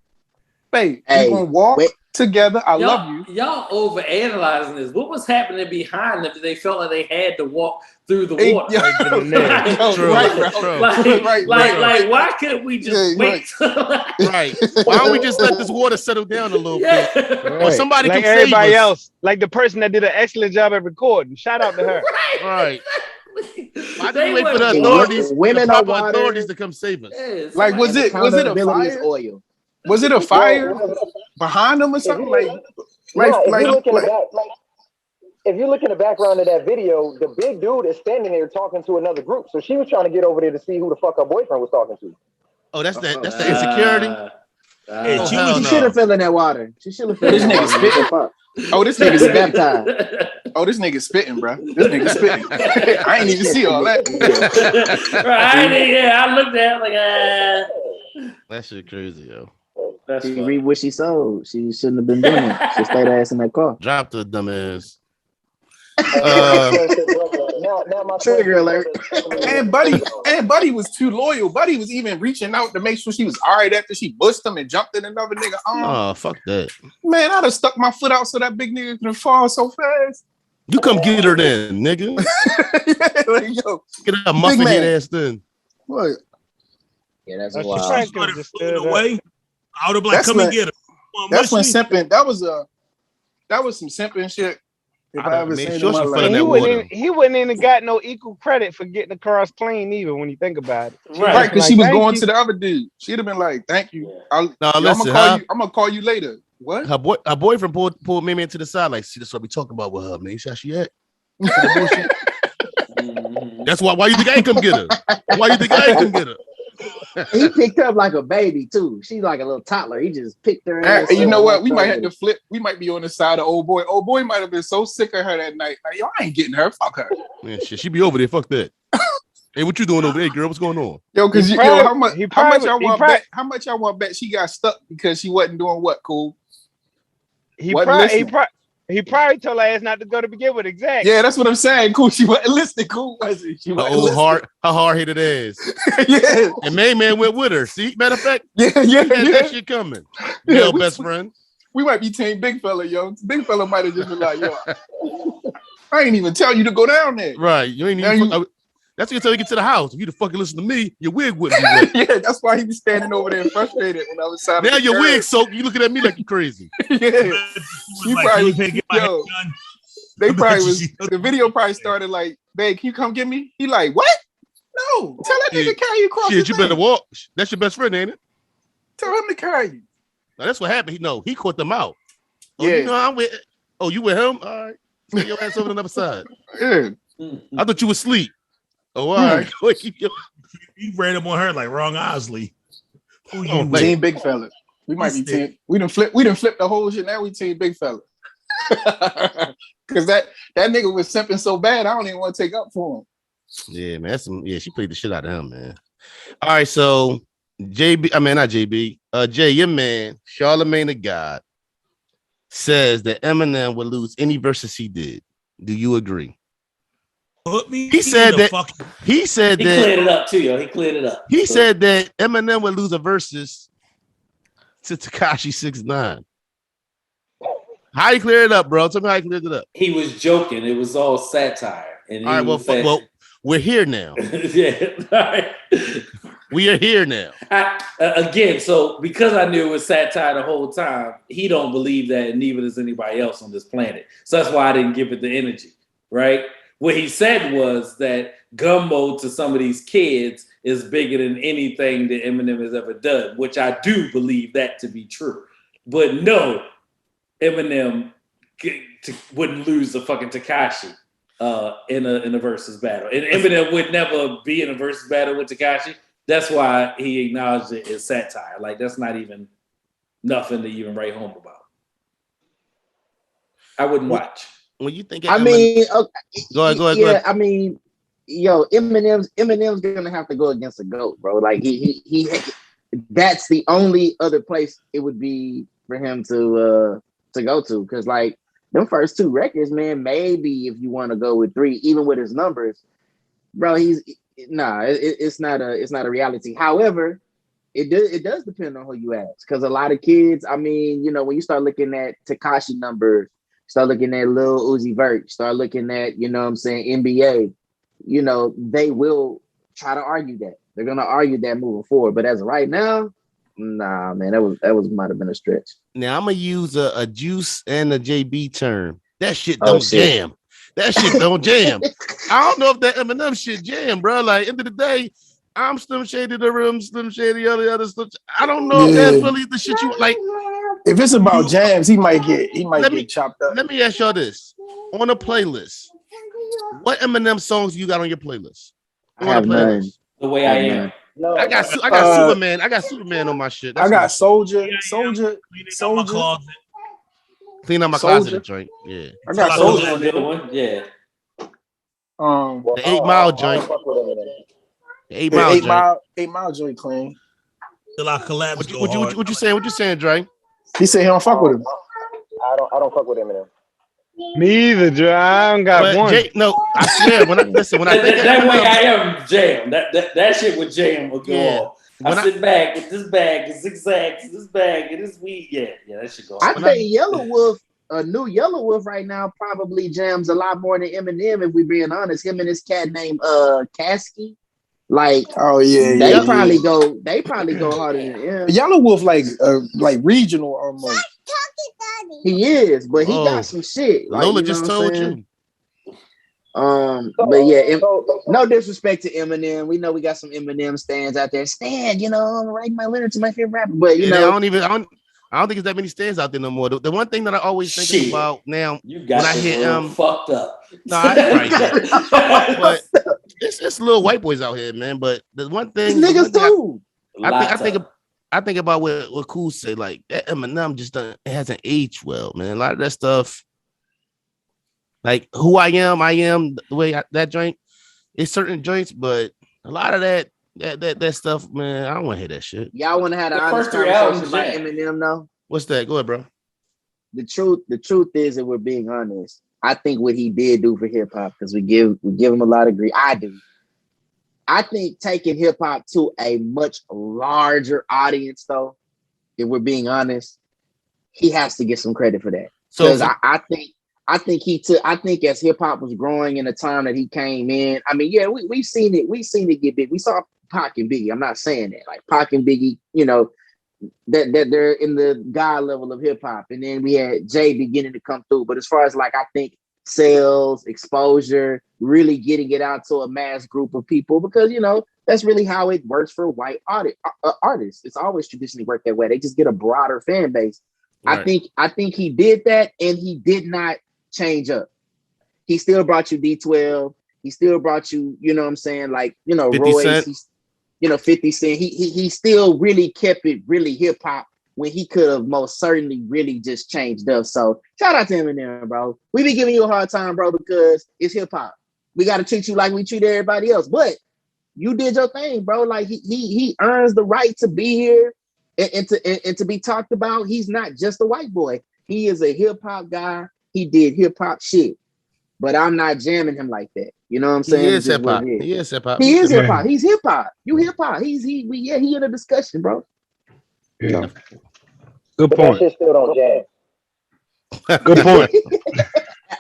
Babe, we gonna walk together. I love you. Y'all overanalyzing this. What was happening behind them that they felt like they had to walk through the water? Like, why couldn't we just wait? Right. Why don't we just let this water settle down a little bit? Right. Or somebody like can everybody save us. else, like the person that did an excellent job at recording. Shout out to her. Right. Why did we wait for the authorities, authorities to come save us? Like, was it a fire? Oil. Was it a fire behind them or something? If you look in the background of that video, the big dude is standing there talking to another group. So she was trying to get over there to see who the fuck her boyfriend was talking to. Oh, that's the insecurity. She should have fell in that water. She should have fell in that water. This nigga's baptized. Oh, this nigga's spitting, bro. This nigga's spitting. I ain't even see all that. I looked at it like, that shit crazy, yo. She read what she sold. She shouldn't have been doing it. She stayed her ass in that car. Dropped the dumbass. Now my Trigger alert. And Buddy was too loyal. Buddy was even reaching out to make sure she was all right after she busted him and jumped in another nigga. Oh, fuck that. Man, I'd have stuck my foot out so that big nigga could fall so fast. You come get her then, nigga. Yeah, like, yo, Get her muffin head ass then. what? Yeah, that's That's wild. right. Started Just floating stood up. away. I would have like, That's come when- and get her. That's when simping. That was some simping shit. If I'd I have ever made seen sure in my she fell life. in And that water. he wouldn't even got no equal credit for getting the cars clean either when you think about it. Right, because Like, she was thank going you. to the other dude. She'd have been like, "Thank you. I'm listen, gonna call you later." What? Her boyfriend pulled Mimi into the side, like, see, that's what we talking about with her, man. You see how she at? That's why you think I ain't come get her? Why you think I ain't come get her? He picked up like a baby too. She's like a little toddler. He just picked her. And you know what? We might have to flip. We might be on the side of old boy. Old boy might have been so sick of her that night. Like, yo, I ain't getting her. Fuck her. Man, shit, she be over there. Fuck that. Hey, what you doing over there, girl? What's going on? Yo, because He how much probably- y'all he want probably- bet? How much y'all want bet she got stuck because she wasn't doing what? Cool. He Wasn't probably listening. told her ass not to go to begin with. Exactly. Yeah, that's what I'm saying. Cool. She wasn't listening. Cool, was it? She Her wasn't old listening. her hard-headed ass. Yeah, And man went with her. See, matter of fact, yeah. she had that shit coming. Yeah, Yo, we- best friend. We might be team big fella, yo. Big fella might have just been like, yo, I ain't even tell you to go down there. Right. You ain't Now even. you- That's until you get to the house. If you the fucking listen to me, your wig wouldn't be wet. Yeah, that's why he was standing over there frustrated when I was signing. Now the your curve. wig soaked. You looking at me like you crazy. Yeah, He probably probably was- get my yo. handgun. they probably bet was. you- The video probably started like, "Babe, can you come get me?" He like, "What? No, tell that nigga Shit. carry you across Shit, the you better walk. That's your best friend, ain't it? Tell him to carry you." Now, that's what happened. He caught them out. Oh, Yeah. you know I'm with. Oh, you with him? All right. Take your ass over to the other side. Yeah, I thought you was asleep. Oh, all right. Go keep your. He ran up on her like wrong Osley. Who you Oh, with? team big fella. We might be team. We done flip the whole shit. Now we team big fella. Because that nigga was simping so bad, I don't even want to take up for him. Yeah, man. She played the shit out of him, man. All right, so JB, I mean not JB, Jay, your man, Charlemagne the God, says that Eminem would lose any verses he did. Do you agree? Put me He said in the that- fucking He said He that cleared it up too, yo. He cleared it up. he said that Eminem would lose a versus to Tekashi 6ix9ine. How you clear it up, bro? Tell me how you cleared it up. He was joking. It was all satire. And All right, well, we're here now. yeah. All right. We are here now. Again, so because I knew it was satire the whole time, he don't believe that, and neither does anybody else on this planet. So that's why I didn't give it the energy, right? What he said was that gumbo to some of these kids is bigger than anything that Eminem has ever done, which I do believe that to be true. But no, Eminem wouldn't lose the fucking Tekashi in a versus battle, and Eminem would never be in a versus battle with Tekashi. That's why he acknowledged it as satire. Like that's not even nothing to even write home about. I wouldn't watch. When you think, I mean, okay, go ahead. yeah, I mean, yo, Eminem's gonna have to go against a GOAT, bro. Like he that's the only other place it would be for him to go to, because like them first two records, man, maybe if you want to go with three, even with his numbers, bro, it's not a reality. However, it does depend on who you ask, because a lot of kids, I mean, you know, when you start looking at Tekashi numbers, start looking at Lil Uzi Vert, start looking at, you know what I'm saying, NBA, you know, they will try to argue that. They're gonna argue that moving forward. But as of right now, nah, man, that was might have been a stretch. Now I'm gonna use a Juice and a JB term. That shit Oh, don't shit. jam. That shit don't jam. I don't know if that Eminem shit jam, bro. Like end of the day, I'm Slim Shady the room, Slim Shady other stuff. I don't know if that's really the shit you like. If it's about jams, he might get chopped up. Let me ask y'all this: on a playlist, what Eminem songs you got on your playlist? I have none. The way I am. No, I got Superman. I got Superman on my shit. I got what- Soldier. Cleaning out my closet. clean out my Soldier. closet joint. Yeah, I got Soldier Soldier. is a good one. Yeah. Um, well, the 8 Mile joint. fuck with Eminem. The 8 the Mile eight joint. mile, 8 Mile joint clean. Till I collapse. What you saying? What you saying, Dre? He said he don't fuck with him. I don't fuck with Eminem. Me either, Joe. I don't got But one. Jay, no, I swear when I listen, when I think of That way Eminem, I am jam. That shit with jam will go Yeah. off. When I sit back with this bag and zigzags, this bag and this weed. Yeah, that shit go I off. think Yellow Wolf, a new Yellow Wolf right now, probably jams a lot more than Eminem. If we're being honest, him and this cat named Kasky, like, Oh yeah, they yeah. probably go, harder than him. Yellow Wolf like regional almost. He is, but he Oh, got some shit. Like, Lola you know just what I'm told saying? you. But yeah, no disrespect to Eminem. We know we got some Eminem stands out there. Stan, I'm writing my letter to my favorite rapper. But I don't think there's that many stands out there no more. The one thing that I always think about now You got when I hear fucked up. No, I probably did. But it's little white boys out here, man. But the one thing, niggas too. I think about what Cool said, like that Eminem just it hasn't aged well, man. A lot of that stuff, like who I am, the way that joint, it's certain joints, but a lot of that stuff, man, I don't want to hear that shit. Y'all want to have an honest first three conversation albums, about yeah. Eminem, though? What's that? Go ahead, bro. The truth is, that we're being honest, I think what he did do for hip hop, because we give him a lot of grief. I do. I think taking hip hop to a much larger audience, though, if we're being honest, he has to get some credit for that. Because I think as hip hop was growing in the time that he came in, I mean, yeah, we've seen it get big. We saw Pac and Biggie. I'm not saying that. Like Pac and Biggie, that they're in the God level of hip hop. And then we had Jay beginning to come through. But as far as like, I think sales, exposure, really getting it out to a mass group of people, because that's really how it works for white artists. It's always traditionally worked that way. They just get a broader fan base. Right. I think he did that, and he did not change up. He still brought you D12. He still brought you, what I'm saying, like, 50 Royce, Cent. 50 Cent. He still really kept it really hip hop when he could have most certainly really just changed up. So shout out to Eminem, bro. We be giving you a hard time, bro, because it's hip hop. We got to treat you like we treat everybody else. But you did your thing, bro. Like he earns the right to be here and to be talked about. He's not just a white boy. He is a hip hop guy. He did hip hop shit. But I'm not jamming him like that. You know what I'm saying? He is hip hop. He is hip hop. He is hip hop. He's hip hop. You hip hop. He in a discussion, bro. Yeah. Good point. That shit still don't jam. Good point.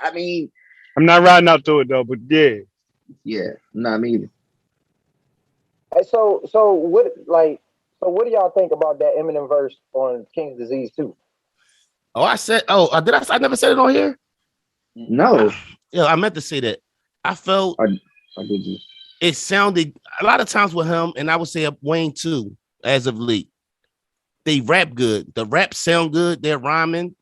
I mean, I'm not riding out to it though, but yeah. Yeah, not me either. Hey, so what do y'all think about that Eminem verse on King's Disease 2? I never said it on here? No. Yeah, I meant to say that. I felt or did you? It sounded a lot of times with him, and I would say Wayne too, as of late. They rap good. The raps sound good. They're rhyming.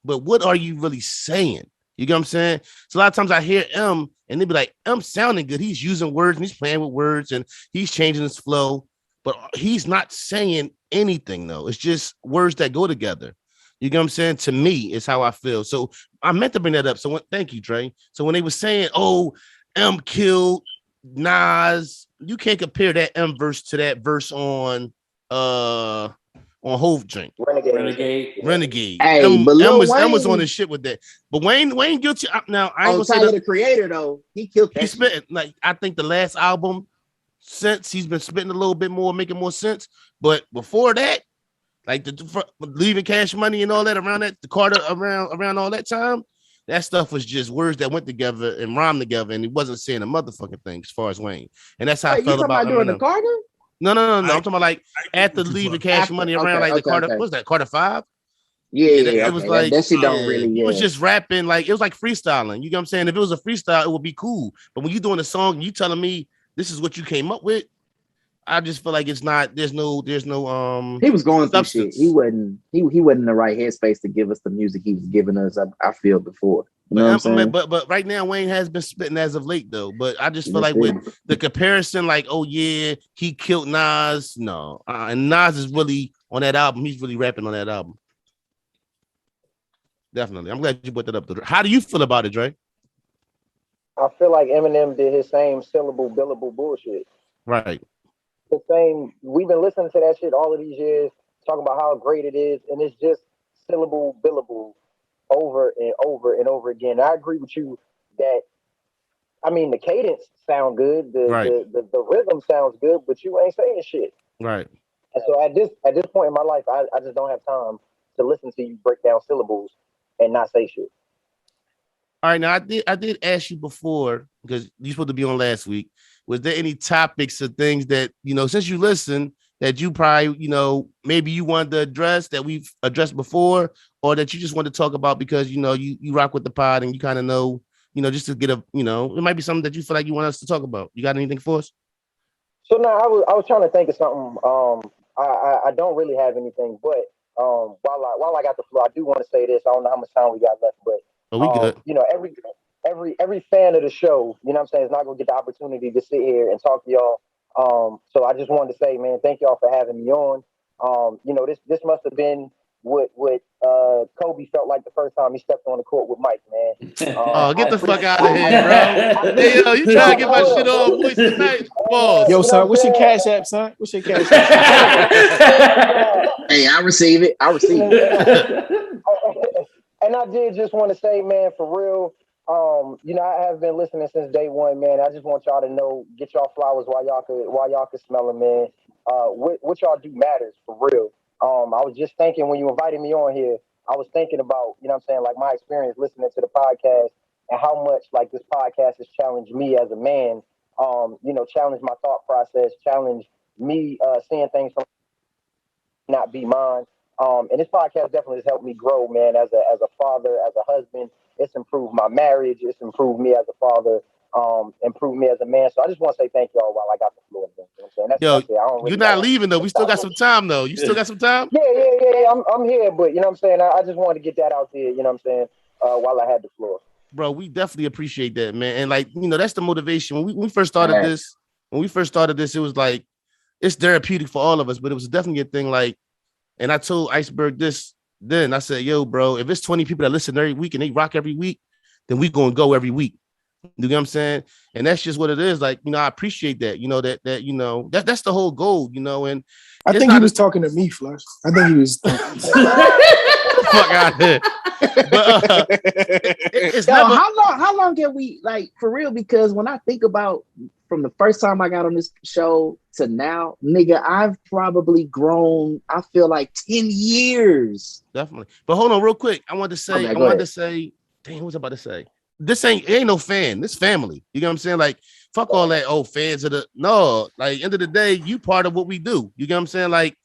But what are you really saying? You get what I'm saying? So a lot of times I hear M and they be like, M sounding good. He's using words and he's playing with words and he's changing his flow. But he's not saying anything, though. It's just words that go together. You get what I'm saying? To me, is how I feel. So I meant to bring that up. So thank you, Dre. So when they were saying, oh, M killed Nas, you can't compare that M verse to that verse on Hove Drink. Renegade. Hey, M was Wayne on his shit with that. But Wayne guilty. Now I ain't gonna Tyler, say the Creator, though, he killed that. He's spitting, like, I think the last album since he's been spitting a little bit more, making more sense. But before that, like leaving Cash Money and all that around that, the Carter around all that time, that stuff was just words that went together and rhymed together, and he wasn't saying a motherfucking thing as far as Wayne. And that's how I felt about doing the Carter. No. I'm talking about like after leaving Cash Money around the Carter. Okay. What's that? Carter 5? Yeah, it was like that shit don't really. It was just rapping, like it was like freestyling. You get what I'm saying? If it was a freestyle, it would be cool. But when you're doing a song and you telling me this is what you came up with, I just feel like it's not. There's no. He was going through shit. He wasn't in the right headspace to give us the music he was giving us. I feel before. You know what I'm saying? But right now Wayne has been spitting as of late though. But I just feel like with the comparison, like, oh yeah, he killed Nas. No, and Nas is really on that album. He's really rapping on that album. Definitely. I'm glad you brought that up. How do you feel about it, Dre? I feel like Eminem did his same syllable billable bullshit. Right. The same. We've been listening to that shit all of these years, talking about how great it is, and it's just syllable billable. over and over and over again. I agree with you that, I mean, the cadence sound good, Right. the rhythm sounds good, but you ain't saying shit. Right. And so at this point in my life, I just don't have time to listen to you break down syllables and not say shit. All right, now I did ask you before because you supposed to be on last week. Was there any topics or things that since you listen that you probably maybe you wanted to address that we've addressed before, or that you just want to talk about because you rock with the pod and you kind of know just to get a it might be something that you feel like you want us to talk about. You got anything for us? So now I was trying to think of something. I don't really have anything, but while I got the floor, I do want to say this. I don't know how much time we got left, but Oh, we good. Every fan of the show, you know what I'm saying, is not gonna get the opportunity to sit here and talk to y'all. So I just wanted to say, man, thank y'all for having me on. This must have been what Kobe felt like the first time he stepped on the court with Mike, man. Oh, get the fuck out of here, bro. Hey, yo, you trying to get my shit on, boys, tonight? Pause. Yo, son, what's your cash app, son? What's your cash app? Hey, I receive it. And I did just want to say, man, for real, I have been listening since day one, man. I just want y'all to know, get y'all flowers while y'all could smell them, man. What y'all do matters, for real. I was just thinking when you invited me on here, I was thinking about, like my experience listening to the podcast and how much like this podcast has challenged me as a man, challenged my thought process, challenged me seeing things from not be mine. And this podcast definitely has helped me grow, man, as a father, as a husband. It's improved my marriage. It's improved me as a father, improved me as a man. So I just want to say thank y'all while I got the floor. You know what I'm saying? That's it. I don't really you're not leaving, though. We still got some time, though. You still got some time? Yeah. I'm here, but you know what I'm saying? I just wanted to get that out there, you know what I'm saying, while I had the floor. Bro, we definitely appreciate that, man. And that's the motivation. When we first started this, it was like, it's therapeutic for all of us, but it was definitely a thing like, and I told Iceberg this then. I said, yo, bro, if it's 20 people that listen every week and they rock every week, then we going to go every week. You know what I'm saying? And that's just what it is. Like, I appreciate that, that's the whole goal, and I think he was talking to me, Flush. I think he was fuck out here. But it's never... how long can we, like, for real? Because when I think about from the first time I got on this show to now, nigga, I've probably grown, I feel like 10 years. Definitely. But hold on real quick. I wanted to say, dang, what was I about to say? This ain't no fan. This family. You know what I'm saying? Like, fuck all that, fans of the... No, like, end of the day, you part of what we do. You know what I'm saying? Like,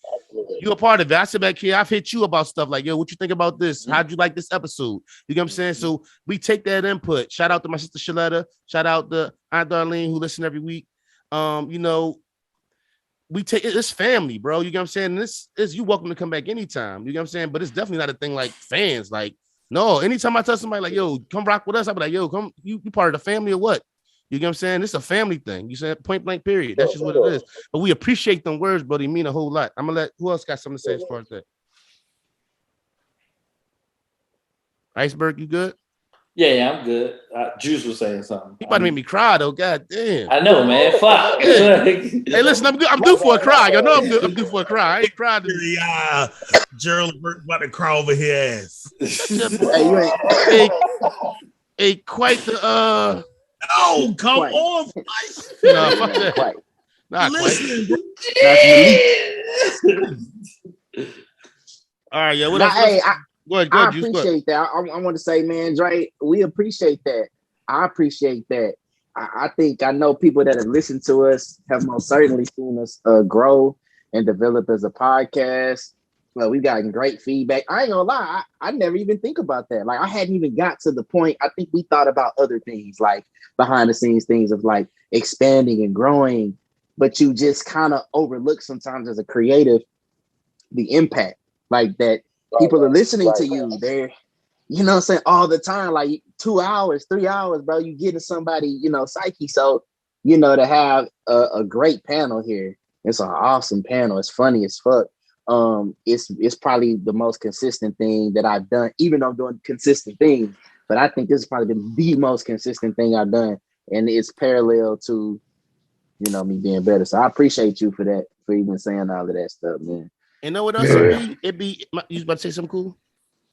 you a part of it. I sit back here, I've hit you about stuff like, yo, what you think about this? How'd you like this episode? You know what I'm saying? So we take that input. Shout out to my sister Shaletta. Shout out to Aunt Darlene, who listen every week. We take it's family, bro. You know what I'm saying? This is you welcome to come back anytime. You know what I'm saying? But it's definitely not a thing like fans. Like, no, anytime I tell somebody like, yo, come rock with us, I'll be like, yo, come, you part of the family or what? You know what I'm saying? It's a family thing. You said point blank period. That's just what it is. But we appreciate them words, bro. They mean a whole lot. I'm gonna let who else got something to say as far as that? Iceberg, you good? Yeah, I'm good. Juice was saying something. He about to make me cry though. God damn. I know, man. Fuck. Hey, listen, I'm good. I'm due for a cry. Y'all know I'm due for a cry. I ain't cried. Gerald about to cry over his Hey, hey, quite the No, come on. No, fuck that. Quite. Not Listen, quite. All right, yeah. What Now, else? hey, Go ahead, I Juice, appreciate that. I want to say, man, Dre, we appreciate that. I appreciate that. I know people that have listened to us have most certainly seen us grow and develop as a podcast. Well, we've gotten great feedback. I ain't gonna lie, I never even think about that. Like, I hadn't even got to the point. I think we thought about other things, like behind the scenes things of like expanding and growing, but you just kind of overlook sometimes as a creative the impact, like that people are listening to you. They're, you know what I'm saying, all the time, like 2 hours, 3 hours, bro, you getting somebody, psyche. So, to have a great panel here. It's an awesome panel. It's funny as fuck. It's probably the most consistent thing that I've done, even though I'm doing consistent things, but I think this is probably the most consistent thing I've done. And it's parallel to, me being better. So I appreciate you for that, for even saying all of that stuff, man. And know what else it be? You was about to say something cool?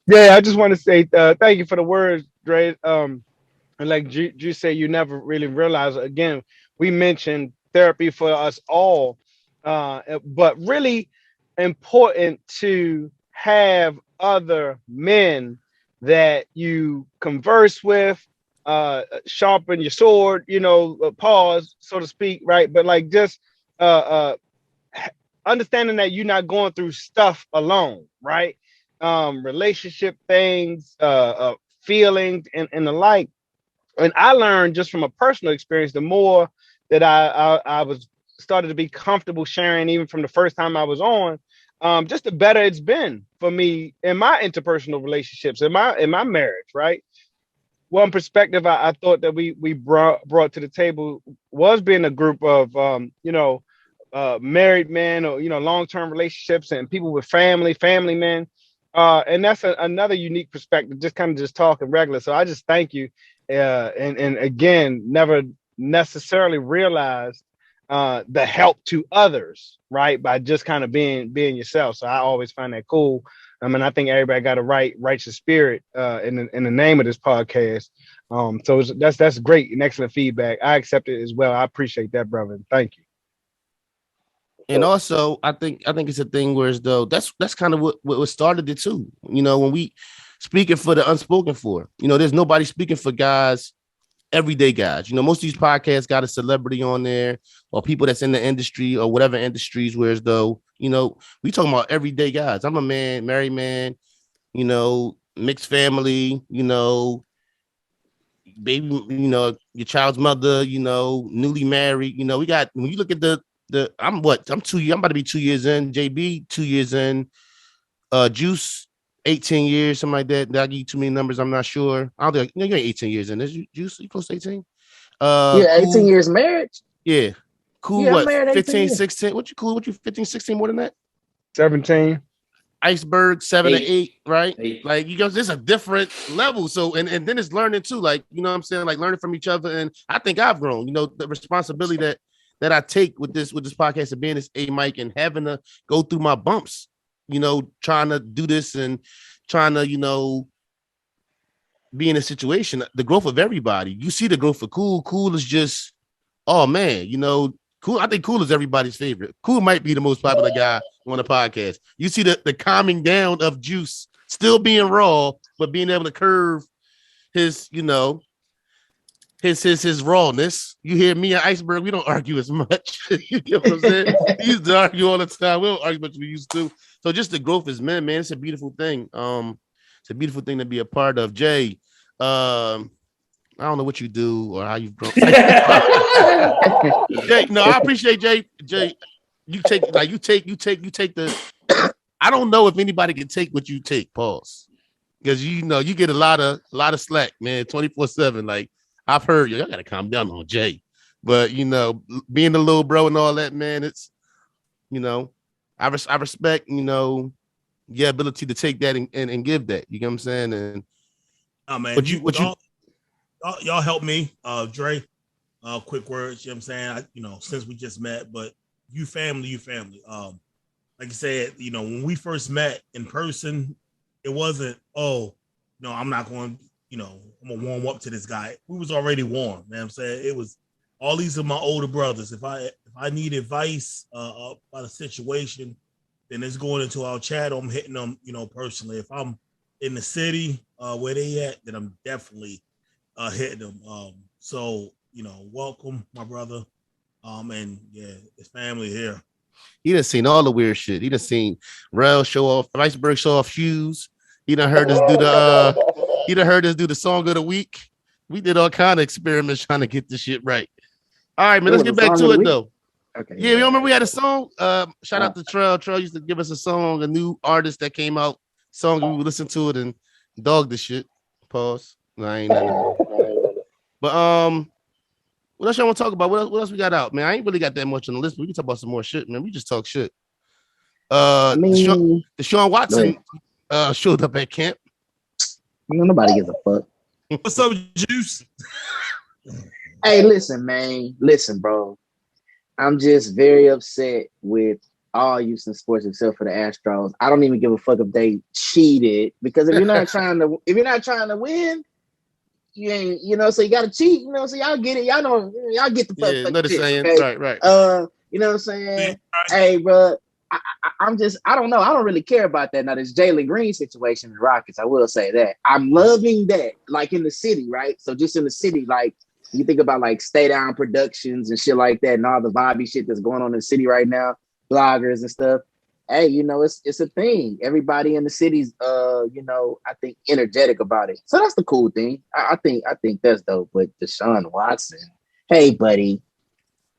Yeah, I just want to say thank you for the words, Dre. And like you say, you never really realize. Again, we mentioned therapy for us all, but really important to have other men that you converse with, sharpen your sword, pause, so to speak, right? But like just uh, understanding that you're not going through stuff alone, right? Relationship things, feelings, and the like. And I learned just from a personal experience, the more that I was started to be comfortable sharing, even from the first time I was on, just the better it's been for me in my interpersonal relationships, in my marriage, right? One perspective I thought that we brought to the table was being a group of married men, or long-term relationships, and people with family men, and that's another unique perspective, just kind of just talking regular. So I just thank you, and again, never necessarily realized the help to others, right, by just kind of being yourself. So I always find that cool. I mean, I think everybody got a righteous spirit in the name of this podcast. So that's great and excellent feedback. I accept it as well. I appreciate that, brother. Thank you. And also, I think it's a thing where as though that's kind of what started it too. When we speaking for the unspoken for, there's nobody speaking for guys, everyday guys. Most of these podcasts got a celebrity on there or people that's in the industry or whatever industries, whereas though, we talking about everyday guys. I'm a man, married man, mixed family, baby, your child's mother, newly married, we got, when you look at I'm about to be 2 years in, JB 2 years in, Juice 18 years, something like that. Did I give you too many numbers? I'm not sure. I don't think you ain't 18 years in. Is you Juice? You close to 18? Yeah, 18 Cool. years marriage. Yeah. Cool. Yeah, I'm What? married 15, 18 16. What you cool? What you 15, 16 more than that? 17. Iceberg 7 or 8. 8, right? 8. Like there's a different level. So and then it's learning too, like what I'm saying, like learning from each other. And I think I've grown, the responsibility that I take with this podcast and being this A Mike and having to go through my bumps, trying to do this and trying to, be in a situation, the growth of everybody. You see the growth of Cool. Cool is just, oh man, Cool. I think Cool is everybody's favorite. Cool might be the most popular guy on the podcast. You see the calming down of Juice, still being raw, but being able to curve his, his rawness. You hear me and Iceberg, we don't argue as much. You know what I'm saying? We used to argue all the time. We don't argue as much as we used to. So just the growth is man, it's a beautiful thing. It's a beautiful thing to be a part of. Jay, I don't know what you do or how you've grown. Jay, no, I appreciate Jay. Jay, you take the. I don't know if anybody can take what you take. Pause, because you get a lot of slack, man. 24/7. Like I've heard y'all gotta calm down on Jay, but being a little bro and all that, man. It's I respect your ability to take that and give that. You know what I'm saying? And oh man, y'all help me, Dre. Quick words, you know what I'm saying? Since we just met, but you family. Like you said, when we first met in person, it wasn't, I'm not going, I'm gonna warm up to this guy. We was already warm, man. I'm saying it was all these are my older brothers. If I need advice about a situation, then it's going into our chat. I'm hitting them, personally. If I'm in the city where they at, then I'm definitely hitting them. So welcome, my brother. And yeah, it's family here. He done seen all the weird shit. He done seen Rel show off, Iceberg show off shoes. He done heard us do the song of the week. We did all kind of experiments trying to get this shit right. All right, man, let's get back to it though. Okay. Yeah, you remember we had a song? Shout out to Trell. Trell used to give us a song, a new artist that came out, song, we would listen to it and dog the shit. Pause. No, I ain't nothing. But what else y'all want to talk about? What else we got out, man? I ain't really got that much on the list, but we can talk about some more shit, man. We just talk shit. Deshaun Watson showed up at camp. Nobody gives a fuck. What's up, Juice? Hey, listen, man. Listen, bro. I'm just very upset with all Houston sports except for the Astros. I don't even give a fuck if they cheated, because if you're not trying to win, you ain't, so you gotta cheat, so y'all get it, y'all get the Yeah, know the shit, saying. okay? Right. You know what I'm saying? Hey, bro, I don't know. I don't really care about that. Now, this Jalen Green situation in the Rockets, I will say that. I'm loving that, like in the city, right? So just in the city, like you think about like Stay Down Productions and shit like that and all the vibey shit that's going on in the city right now, bloggers and stuff. Hey, it's a thing. Everybody in the city's I think energetic about it. So that's the cool thing. I think that's dope. But Deshaun Watson, hey buddy,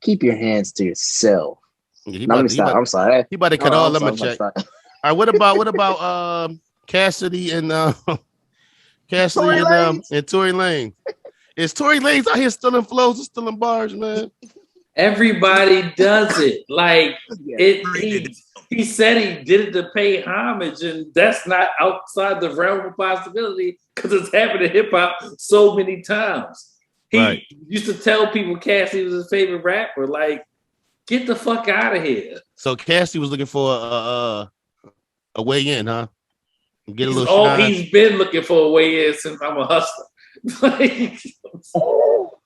keep your hands to yourself. Yeah, Let me stop. I'm sorry. He about to cut all them a check. All right, what about Cassidy and Tory Lanez? Is Tory Lanez out here stealing flows and stealing bars, man? Everybody does it. Like he said he did it to pay homage, and that's not outside the realm of possibility because it's happened in hip hop so many times. He used to tell people Cassidy was his favorite rapper. Like, get the fuck out of here. So Cassidy was looking for a way in, huh? Get a little shine. He's been looking for a way in since I'm a hustler. Like,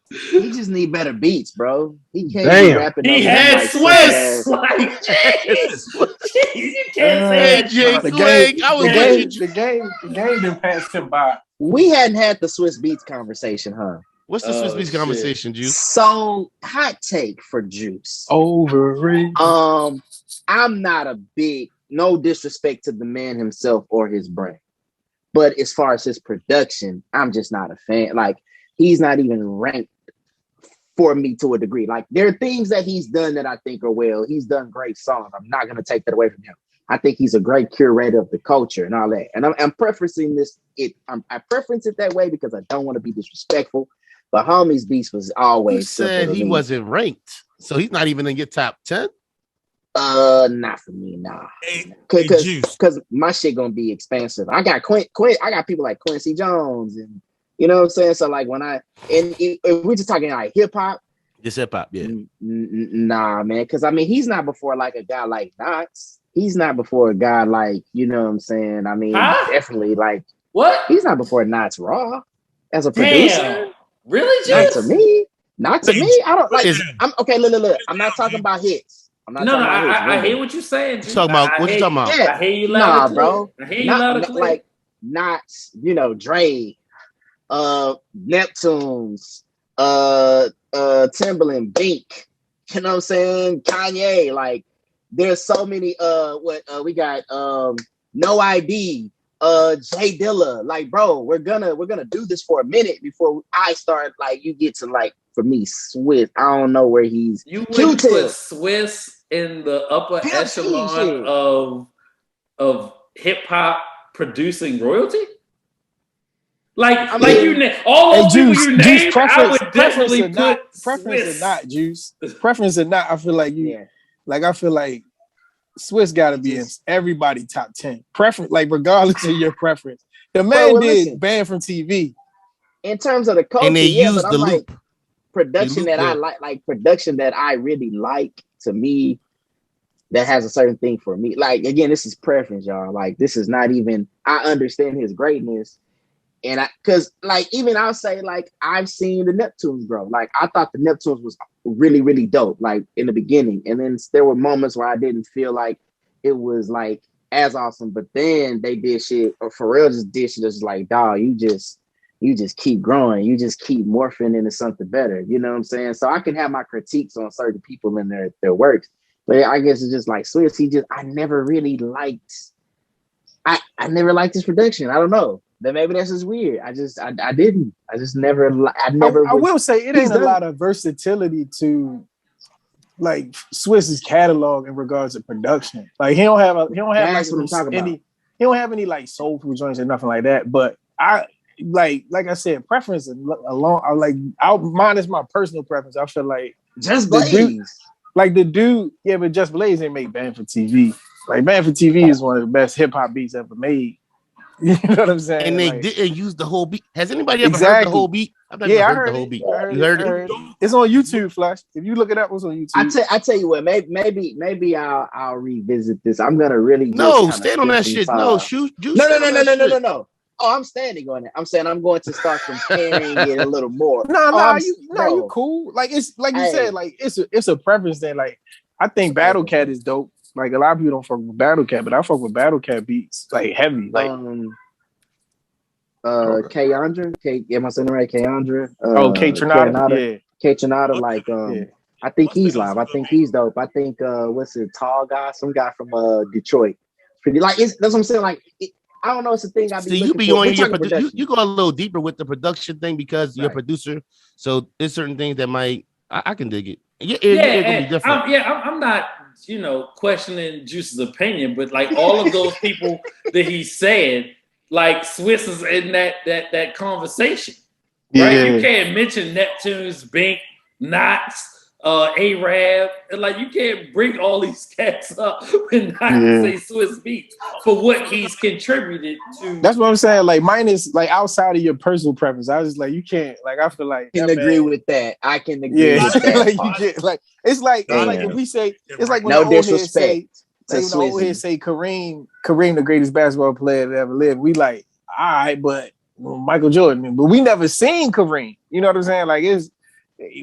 he just need better beats, bro. He can't be rapping. He had Swiss. Like, you can't say the game didn't pass him by. We hadn't had the Swiss Beats conversation, huh? What's the Swiss Beats conversation, Juice? So, hot take for Juice. Overrated. I'm not a big, no disrespect to the man himself or his brand, but as far as his production, I'm just not a fan. Like, he's not even ranked for me to a degree. Like, there are things that he's done that I think are well. He's done great songs. I'm not going to take that away from him. I think he's a great curator of the culture and all that. And I'm preferencing this. I preference it that way because I don't want to be disrespectful. But Homie's Beast was always. You said he wasn't ranked, so he's not even in your top 10. Not for me, nah. Because my shit gonna be expensive. I got I got people like Quincy Jones, and you know what I'm saying. So like if we're just talking like hip hop, just hip hop, yeah. Nah, man. Because I mean, he's not before like a guy like Knox. He's not before a guy like, you know what I'm saying. I mean, definitely like what? He's not before Knox Raw as a producer. Damn. Really, Not to me. Not to me. I don't like. I'm okay. Look. I'm not talking about hits. I'm not talking about hits. I hear what you're saying. What you talking about? Yeah. I hear you loud, bro. I hear you loud and clear. Like not, Dre, Neptunes, Timbaland, Bink. You know what I'm saying? Kanye. Like, there's so many. We got No ID. Jay Dilla, like, bro, we're gonna do this for a minute before I start. Like, you get to like, for me, Swiss. I don't know where he's. You would put Swiss in the upper echelon of hip hop producing royalty. Like all those people you named, I would definitely put preference or not, Juice. Preference or not, I feel like I feel like Swiss got to be in everybody top 10. Preference, like regardless of your preference. The man did banned from TV. In terms of the culture, and they used the loop. Production that I like production that I really like, to me, that has a certain thing for me. Like, again, this is preference, y'all. Like, this is not even, I understand his greatness. And because like, even I'll say, like, I've seen the Neptunes, bro. Like, I thought the Neptunes was really, really dope, like in the beginning. And then there were moments where I didn't feel like it was like as awesome. But then they did shit, or Pharrell just did shit that's like, dog, you just keep growing. You just keep morphing into something better. You know what I'm saying? So I can have my critiques on certain people and their works. But I guess it's just like Swiss. I never really liked, I never liked his production. I don't know. Then maybe that's just weird. I didn't. I just never. I will say it ain't a lot of versatility to like Swiss's catalog in regards to production. Like he don't have any like soulful joints or nothing like that. But I like I said, preference alone. Mine is my personal preference. I feel like Just Blaze. But Just Blaze ain't make Band for TV. Like Band for TV is one of the best hip hop beats ever made. You know what I'm saying? And they Like, didn't use the whole beat. Has anybody ever heard the Exactly. whole beat? I've never yeah, I heard the heard whole it. beat. I heard You heard it. it? I heard it. It's on YouTube, Flash. If you look it up, it's on YouTube. I tell you what, maybe I'll revisit this. I'm gonna really just No, kinda stand on spend that some shit. time. No, shoot. No. Oh, I'm standing on it. I'm saying I'm going to start comparing it a little more. You cool. Like it's like you said, like it's a preference thing. Like I think Battle Cat is dope. Like a lot of people don't fuck with Battle Cat, but I fuck with Battle Cat beats like heavy. Like Kayandra, am I saying it right? Kayandra. K Tronada. Yeah. K Tronada, like I think he's live. I think he's dope. I think what's it, tall guy, some guy from Detroit. Pretty like that's what I'm saying. Like I don't know, it's a thing I be See, you be for. on your you go a little deeper with the production thing because you're a producer. So there's certain things that might I can dig it. Yeah, it's gonna be different. I'm not, questioning Juice's opinion, but like all of those people that he said, like Swiss is in that conversation, right? Yeah. You can't mention Neptune's, Bink, Knots, Arab, and like you can't bring all these cats up and not say Swiss Beats for what he's contributed to. That's what I'm saying. Like mine is like outside of your personal preference. I was just like, you can't. Like I feel like I can agree with that. I can agree with that. like you get like it's like when we say it's like when no the old disrespect heads say, when the old heads say Kareem the greatest basketball player that ever lived. We like, all right, but Michael Jordan, but we never seen Kareem. You know what I'm saying? Like it's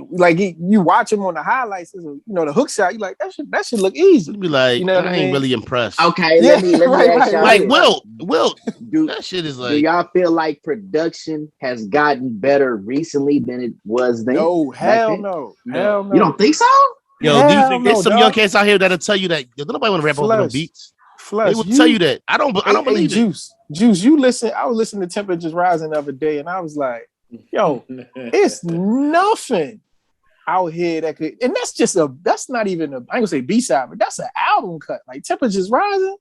like you watch him on the highlights, the hook shot. You like that should look easy. You'd be like, you know what I ain't really impressed. Okay, let me ask y'all. Like Wilt, that shit is like. Do y'all feel like production has gotten better recently than it was then? No, hell no. Hell no. You don't think so? Yo, do you think there's some young cats out here that'll tell you that nobody want to rap over them beats? Flush, they will tell you that. I don't believe Juice. Juice, you listen. I was listening to Temperatures Rising the other day, and I was like, yo, it's nothing out here that could, and that's not even I ain't gonna say B-side, but that's an album cut. Like Temperatures Rising,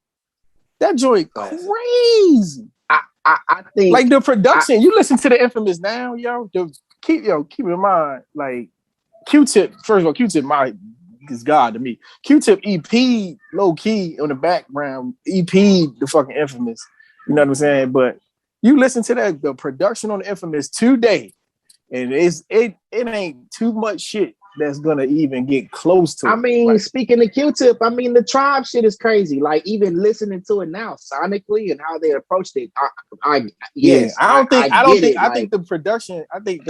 that joint crazy. I think like the production, you listen to the Infamous now, yo. Keep in mind, like Q-Tip, first of all, Q-Tip is God to me. Q-Tip EP low key on the background, EP the fucking Infamous. You know what I'm saying? But you listen to the production on the Infamous today, and it ain't too much shit that's gonna even get close to it. I mean, like, speaking of Q-Tip, I mean the Tribe shit is crazy. Like even listening to it now, sonically and how they approached it. I think the production. I think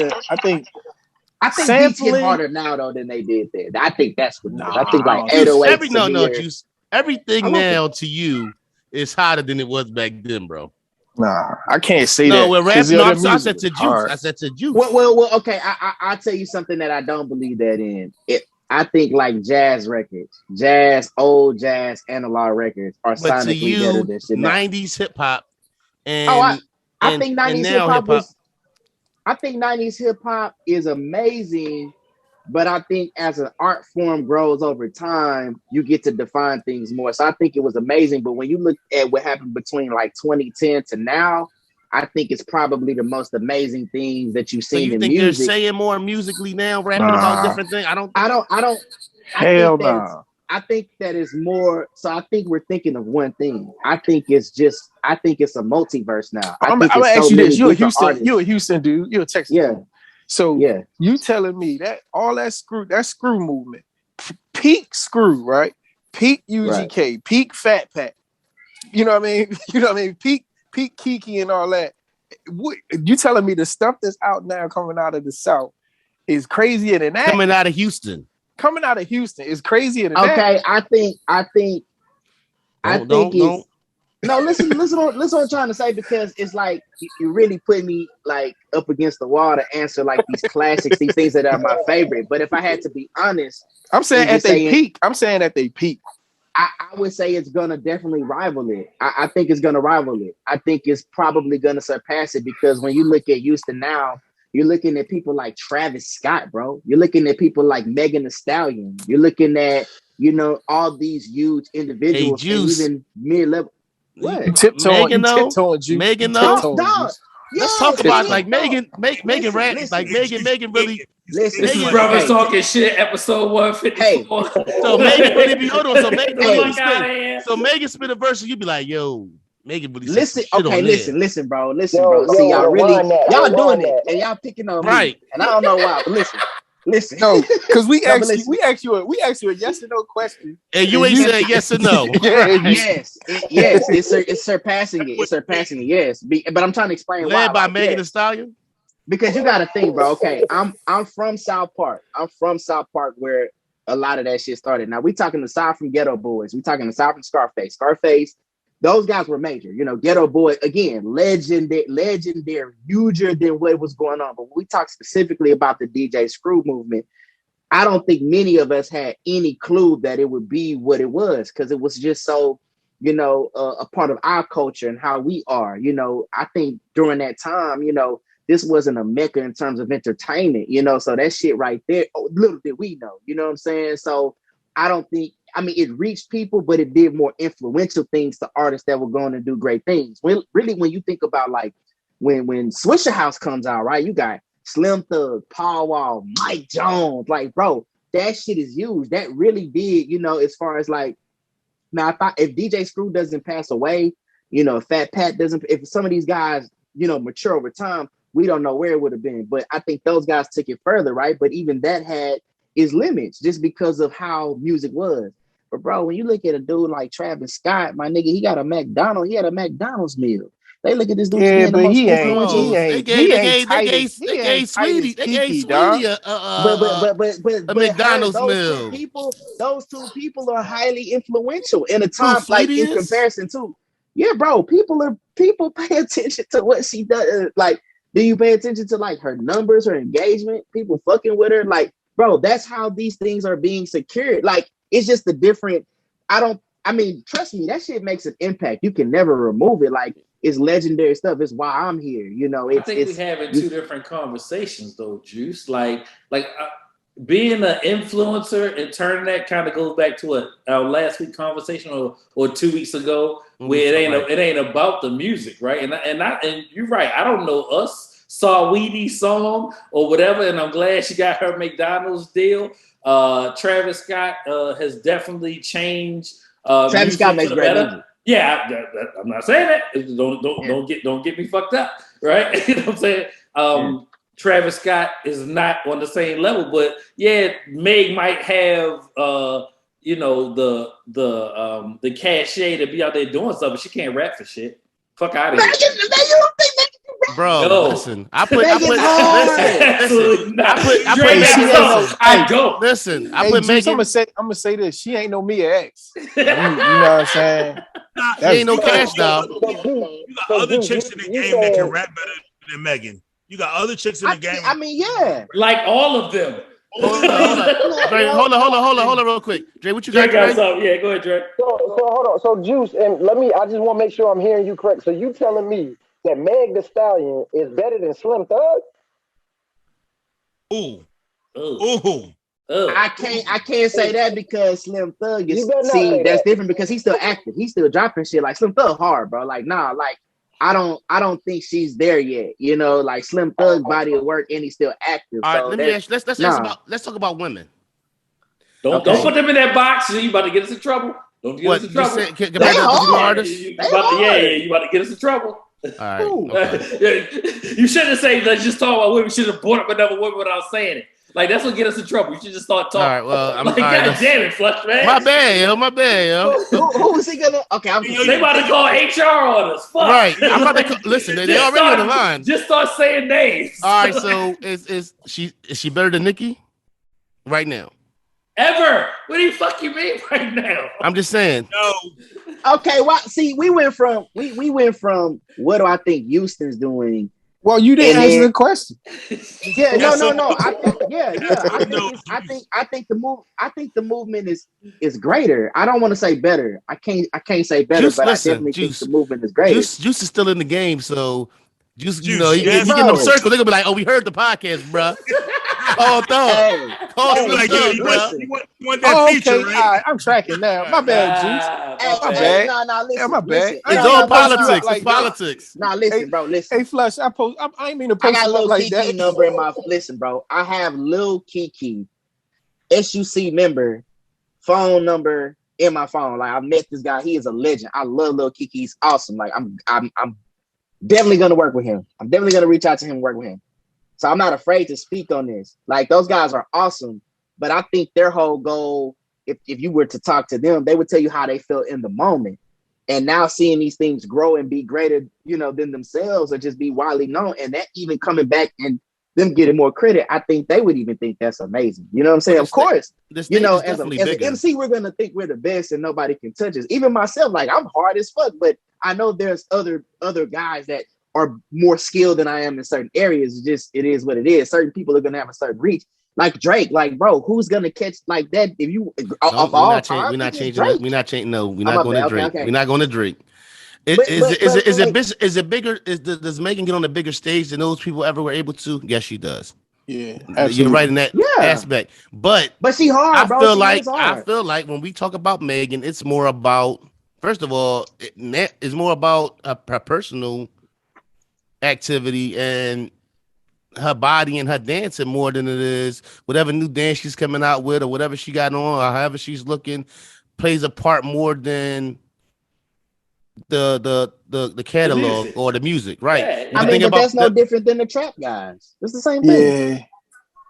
sampling, beats hit harder now though than they did then. I think that's what. I think like 808s. Juice. Everything now to you is hotter than it was back then, bro. Nah, I can't say that. No, we're rapping. No, I said to Juice. I said to Juice. Well, okay. I'll tell you something that I don't believe that in. I think like jazz records, old jazz analog records are sonically better than shit. 90s hip hop. I think 90s hip hop was. I think 90s hip hop is amazing, but I think as an art form grows over time, you get to define things more. So I think it was amazing, but when you look at what happened between like 2010 to now, I think it's probably the most amazing things that you've seen in music. So you think they're saying more musically now, rapping about different things? I don't. Hell no. I think that is more. So I think we're thinking of one thing. I think it's a multiverse now. I'm gonna ask you this: you're a Houston dude. You're a Texas dude. So you telling me that all that screw movement, peak screw, right? Peak UGK, right. Peak Fat Pat. You know what I mean? Peak Kiki and all that. You telling me the stuff that's out now coming out of the South is crazier than that? Coming out of Houston is crazier than that. Okay, I think it's. No, listen what I'm trying to say, because it's like you really put me like up against the wall to answer like these classics, these things that are my favorite. But if I had to be honest, I'm saying at they peak. I would say it's gonna definitely rival it. I think it's gonna rival it. I think it's probably gonna surpass it, because when you look at Houston now, you're looking at people like Travis Scott, bro. You're looking at people like Megan Thee Stallion. You're looking at all these huge individuals, and even mid-level. What? Tiptoeing, Juice. Megan, though. Let's talk about like Megan really. Listen, this is Brothers Talking Shit, episode 154. So Megan really be hold on. So Megan spit a verse, and you be like, yo, Megan really said Listen, some shit okay, on listen, bro. Listen, Yo, bro. yo, See, y'all really, rewind that. y'all doing Rewind it, that. and y'all picking on Right. me, and I don't know why. But listen. No, because we No, but asked you a yes or no question, And you ain't said yes or no. Yeah, Right. Yes, it's surpassing it. It's surpassing it. Yes, but I'm trying to explain why. Led by like, Megan Thee yes. Stallion. Because you got to think, bro. Okay, I'm from South Park. I'm from South Park, where a lot of that shit started. Now we talking aside from Ghetto Boys. We talking aside from Scarface. Scarface, those guys were major. You know, Ghetto Boy again, legendary, huger than what was going on. But when we talk specifically about the DJ Screw movement, I don't think many of us had any clue that it would be what it was, because it was just so, you know, a part of our culture and how we are. You know, I think during that time, you know, this wasn't a mecca in terms of entertainment, you know, so that shit right there, little did we know, you know what I'm saying? So I don't think, I mean, it reached people, but it did more influential things to artists that were going to do great things. When you think about like when Swisher House comes out, right? You got Slim Thug, Paul Wall, Mike Jones, like, bro, that shit is huge. That really did, you know, as far as like, now if DJ Screw doesn't pass away, you know, if Fat Pat doesn't, if some of these guys, you know, mature over time, we don't know where it would have been. But I think those guys took it further, right? But even that had its limits just because of how music was. But bro, when you look at a dude like Travis Scott, my nigga, he had a McDonald's meal. They look at this dude Yeah, being the but most he ain't. influential. They gave Sweetie a McDonald's meal. Those two people are highly influential in a time like Sweetie in is? comparison to, yeah, bro. People pay attention to what she does. Like, do you pay attention to like her numbers, her engagement, people fucking with her? Like, bro, that's how these things are being secured. Like, it's just a different. I mean, trust me, that shit makes an impact. You can never remove it. Like, it's legendary stuff. It's why I'm here. You know, I think we're having two different conversations though, Juice. Being an influencer and turning that kind of goes back to our last week conversation or 2 weeks ago, where it ain't about the music, right? And you're right. I don't know us Saweetie's song or whatever, and I'm glad she got her McDonald's deal. Travis Scott has definitely changed. Travis Scott makes great music. Yeah, I'm not saying that. Don't get me fucked up, right? You know what I'm saying? Travis Scott is not on the same level, but yeah, Meg might have you know, the cachet to be out there doing stuff, but she can't rap for shit. Fuck out of here. Bro, no. Listen. I put Megan I'm gonna say this. She ain't no Mia X. You know what I'm saying? She ain't no cash dog. You got other chicks in the game that can rap better than Megan. You got other chicks in the game. I mean, yeah. Like all of them. Hold on, real quick. Dre, what you got? Yeah, go ahead, Dre. So hold on. So Juice, and I just want to make sure I'm hearing you correct. So you telling me that Meg Thee Stallion is better than Slim Thug? Ooh. I can't say that because Slim Thug is that's different because he's still active. He's still dropping shit. Like Slim Thug hard, bro. Like, nah, like I don't think she's there yet. You know, like Slim Thug body of work and he's still active. All right, so let me ask. Let's talk about women. Don't put them in that box. You about to get us in trouble. Don't get us in trouble. You about to get us in trouble. All right. Okay. You shouldn't say let's just talk about women. You should have brought up another woman without saying it. Like, that's what get us in trouble. You should just start talking. All right, well, I'm like, God damn it, Flush, man. My bad, yo. Who is he gonna? Okay, they about to call HR on us. Fuck. Right. I'm about to listen. They already on the line. Just start saying names. All right. So is she better than Nicki right now? Ever? What do you fucking mean right now? I'm just saying. No. Okay. Well, see, we went from what do I think Houston's doing. Well, you didn't answer the question. Yeah, no. I think the movement is greater. I don't want to say better. I can't say better, but I definitely think the movement is greater. Juice is still in the game, so Juice, you know, he get them circles. They're gonna be like, "Oh, we heard the podcast, bro." Oh, you want that feature, right? All right, I'm tracking now. My bad, Juice. My bad. No, listen. My bad. It's all politics. It's politics. Nah, listen, bro. Listen. Hey, Flush. I ain't mean to post. I got Lil like Kiki that. number in my. Listen, bro. I have Lil Kiki, SUC member, phone number, in my phone. Like I met this guy. He is a legend. I love Lil Keke. He's awesome. Like I'm definitely gonna work with him. I'm definitely gonna reach out to him and work with him. So I'm not afraid to speak on this. Like those guys are awesome, but I think their whole goal, if you were to talk to them, they would tell you how they felt in the moment. And now seeing these things grow and be greater, you know, than themselves or just be widely known, and that even coming back and them getting more credit, I think they would even think that's amazing. You know what I'm saying? Of course, you know, as an MC, we're gonna think we're the best and nobody can touch us. Even myself, like I'm hard as fuck, but I know there's other guys that are more skilled than I am in certain areas. It's just, it is what it is. Certain people are gonna have a certain reach. Like Drake, like bro, who's gonna catch like that? If you of all time, we're not changing. We're not changing. No, we're not going to Drake. Okay. We're not going to Drake. Is it bigger? Does Megan get on a bigger stage than those people ever were able to? Yes, she does. Yeah, absolutely. You're right in that aspect. But she hard, bro. I feel like when we talk about Megan, it's more about, first of all, it's more about her personal activity and her body and her dancing more than it is whatever new dance she's coming out with or whatever she got on or however she's looking plays a part more than the catalog or the music, right? Yeah. I mean, but that's no different than the trap guys. It's the same thing. Yeah.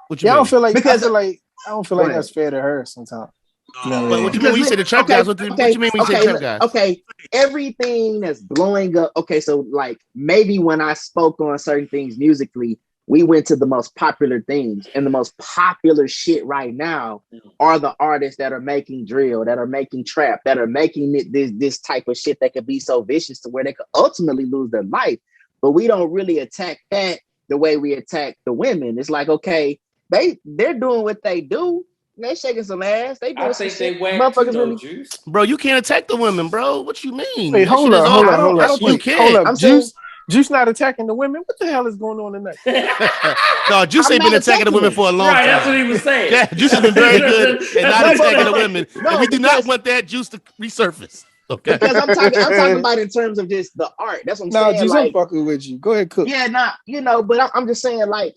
What you mean? I don't feel like that's fair to her sometimes. But what you mean when you say the trap guys? What you mean when you say trap guys? Okay, everything that's blowing up. Okay, so like maybe when I spoke on certain things musically, we went to the most popular things, and the most popular shit right now are the artists that are making drill, that are making trap, that are making this type of shit that could be so vicious to where they could ultimately lose their life. But we don't really attack that the way we attack the women. It's like, okay, they're doing what they do. They shaking some ass. They doing some shit. Motherfuckers really. Juice. Bro, you can't attack the women, bro. What you mean? Wait, hold up. I don't think you can. Hold up. Juice not attacking the women. What the hell is going on tonight? No, Juice ain't been attacking the women for a long time. That's what he was saying. Yeah, Juice has been very good and not attacking the women. And we do not want that Juice to resurface. Okay. Because I'm talking about in terms of just the art. That's what I'm saying. No, Juice, I'm fucking with you. Go ahead, cook. Yeah, but I'm just saying, like,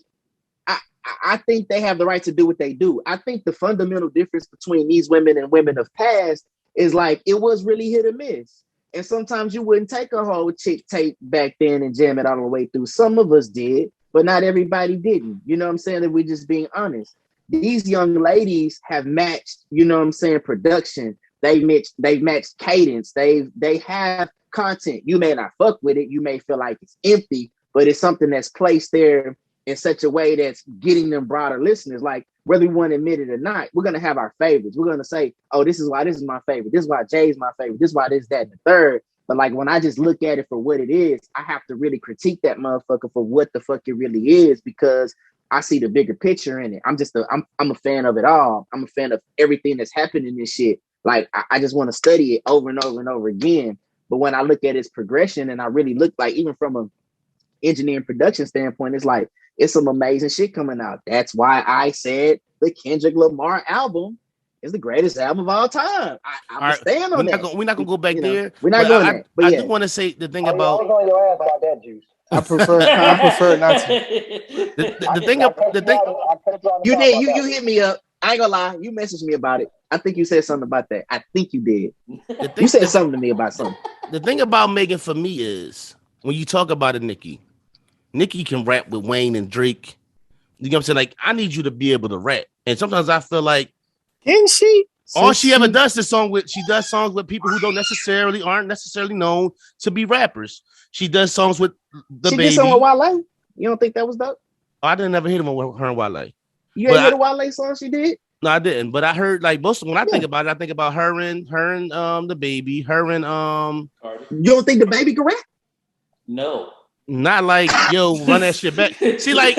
I think they have the right to do what they do. I think the fundamental difference between these women and women of past is like it was really hit or miss. And sometimes you wouldn't take a whole chick tape back then and jam it all the way through. Some of us did, but not everybody didn't. You know what I'm saying? That we're just being honest. These young ladies have matched, you know what I'm saying, production. They've matched cadence. They have content. You may not fuck with it. You may feel like it's empty, but it's something that's placed there in such a way that's getting them broader listeners. Like, whether we want to admit it or not, we're going to have our favorites. We're going to say, oh, this is why this is my favorite. This is why Jay's my favorite. This is why this, that, and the third. But like, when I just look at it for what it is, I have to really critique that motherfucker for what the fuck it really is, because I see the bigger picture in it. I'm a fan of it all. I'm a fan of everything that's happened in this shit. Like, I just want to study it over and over and over again. But when I look at its progression and I really look, like, even from a engineering production standpoint, it's like, it's some amazing shit coming out. That's why I said the Kendrick Lamar album is the greatest album of all time. I'm stand on that. We're not gonna go back there. We're not going there. But I do want to say the thing about. I was on your ass about that, Juice. I prefer not to. The thing. You hit me up. I ain't gonna lie. You messaged me about it. I think you said something about that. I think you did. You said something to me about something. The thing about Megan for me is when you talk about a Nicki can rap with Wayne and Drake. You know what I'm saying? Like, I need you to be able to rap. And sometimes I feel like, can she? All she ever does is she does songs with people who aren't necessarily known to be rappers. She does songs with the Baby. She did something with Wale. You don't think that was dope? Oh, I didn't ever hear them with her and Wale. You ain't hear the Wale song she did? No, I didn't. But I heard, like, most when I think about it, I think about her and the Baby, her and You don't think the Baby can rap? No. Not like, yo, run that shit back. See, like,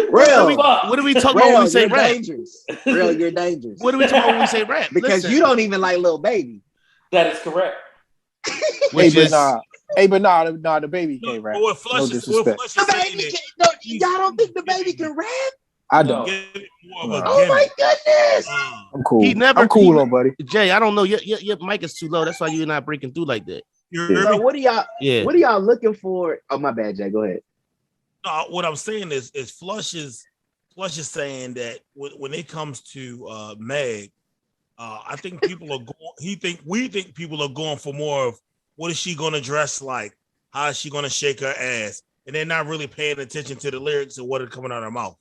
what do we talk about when we say rap? Dangerous. Real, you're dangerous. What do we talk about when we say rap? Because you don't even like Lil Baby. That is correct. But the Baby can't rap. No disrespect. Y'all don't think the Baby can rap? I don't. Oh my goodness! I'm cool. I'm cool, buddy. Jay, I don't know. Your mic is too low. That's why you're not breaking through like that. So what are y'all? Yeah. What are y'all looking for? Oh, my bad, Jay. Go ahead. No, what I'm saying is Flush is saying that when it comes to Meg, I think people are going. We think people are going for more of what is she going to dress like? How is she going to shake her ass? And they're not really paying attention to the lyrics and what is coming out of her mouth.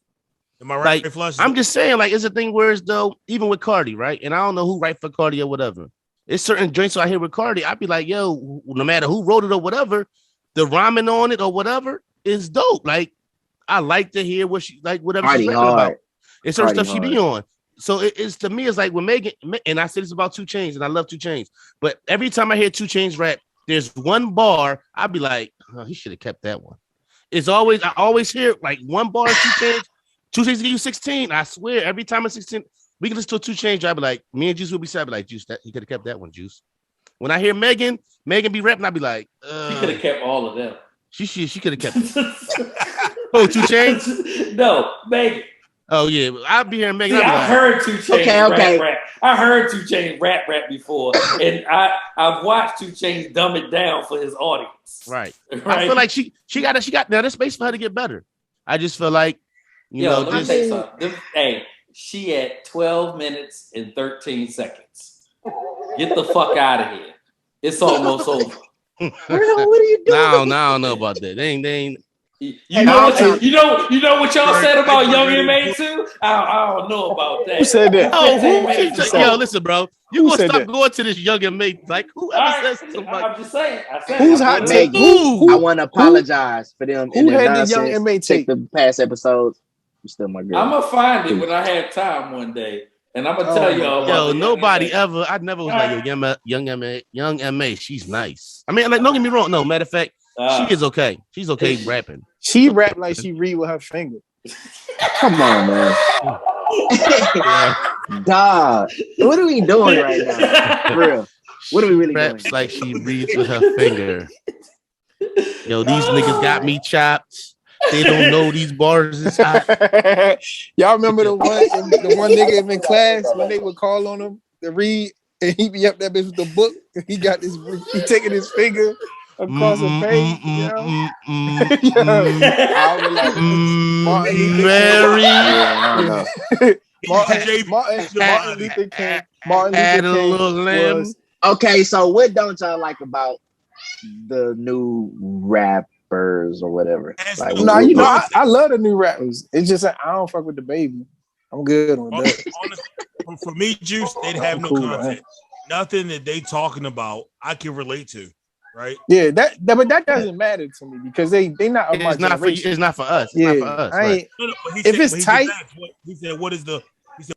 Am I right, Like, Flush? I'm just saying, like, it's a thing where it's though, even with Cardi, right? And I don't know who write for Cardi or whatever. It's certain joints I hear with Cardi, I'd be like, yo, no matter who wrote it or whatever, the rhyming on it or whatever is dope. Like, I like to hear what she like, whatever Cardi she's rapping hard. about. It's certain Cardi stuff she be on. So it's to me, it's like when Megan, and I said this about 2 Chainz, and I love 2 Chainz, but every time I hear 2 Chainz rap, there's one bar I'd be like, oh, he should have kept that one. It's always I always hear like one bar 2 Chainz. 2 Chainz give you 16. I swear, every time it's 16, we can listen to a 2 Chainz. I'd be like, me and Juice will be sad, like, Juice, that he could have kept that one, Juice. When I hear Megan be rapping, I'd be like, She could have kept all of them. She could have kept it. Oh, 2 Chainz? No, Megan. Oh yeah, I'd be hearing Megan. See, I've heard 2 Chainz Okay. rap. I heard 2 Chainz rap before, and I've watched 2 Chainz dumb it down for his audience. Right. I feel like she got now there's space for her to get better. I just feel like let me tell you something. Hey, she at 12 minutes and 13 seconds. Get the fuck out of here. It's almost over. What are you doing? No, I don't know about that. They ain't. You know what y'all said about Young M.A. too? I don't know about that. Who said that? Oh, yo, listen, bro. You Who gonna said stop that? going to this Young M.A. Like whoever says something like I'm just saying. Who's hot take? Megan, I want to apologize for them. Who and their had the Young nonsense. M.A. Check take? the past episodes. I'm still my girl. I'm gonna find it when I have time one day, and I'm gonna tell y'all. About yo, the nobody Young M.A. ever. I never was like yo, Young M.A. She's nice. I mean, like, don't get me wrong. No, matter of fact, she is okay. She's okay rapping. She rap like she read with her finger. Come on, man. Dog, what are we doing right now? For real. What are we really Raps doing? like she reads with her finger. Yo, these niggas got me chopped. They don't know these bars is hot. Y'all remember the one nigga in class when they would call on him to read, and he be up that bitch with the book. He got this. He taking his finger across the page. I was like, Martin Luther King. Martin Luther King was. Okay, so what don't y'all like about the new rappers or whatever? Like, No, I love the new rappers. It's just like, I don't fuck with the baby. I'm good on that. Honestly, for me, Juice, they'd have no content. Nothing that they talking about I can relate to, right? Yeah, but that doesn't matter to me because they not of my It's not for you. generation. It's not for us. It's Yeah, not for us. I ain't. No, but If it's tight- he said, "What is the?" He said,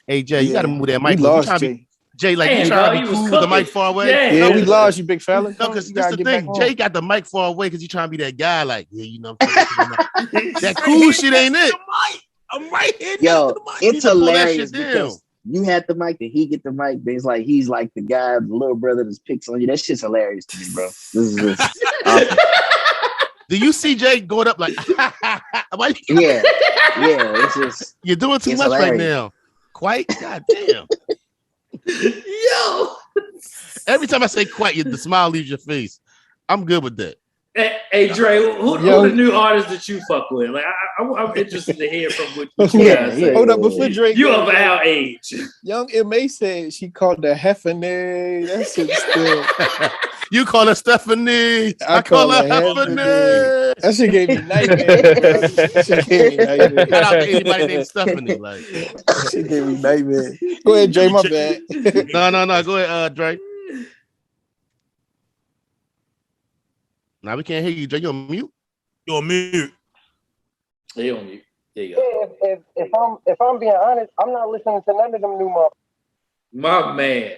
Hey Jay, you gotta move that We mic. lost You tryna Jay. be- Jay, like Damn, you trying dog, to he be was cool with the cooking. mic far away. Yeah, Yeah, we lost you, big fella. No, because You this gotta the get back thing. on. Jay got the mic far away because he trying to be that guy. Like, yeah, you know, that cool shit ain't it. I'm right here. yo, next to the mic. it's to pull that hilarious shit down. because you had the mic, then he get the mic. Then it's like he's like the guy, the little brother that picks on you. That shit's hilarious to me, bro. This is just awesome. Do you see Jay going up like? Why you- Yeah, it's just You're doing too It's much right hilarious. now. Quite, goddamn. Yo. Every time I say quite, the smile leaves your face. I'm good with that. Hey Dre, who the new artists that you fuck with? Like, I'm interested to hear from what you guys say. Hold up, before Drake. You of our age. Young M.A. said she called the Heffany. That shit still. You call her Stephanie. I I call her Heffany. Stephanie. That shit gave me nightmares. That shit gave me nightmares. Shout out to anybody named Stephanie. Like, That shit gave me nightmares. Go ahead, Dre. My bad. no. Go ahead, Dre. Now we can't hear you, Dre. You on mute? You're on mute. They on you. There you go. If I'm being honest, I'm not listening to none of them new motherfuckers. My man.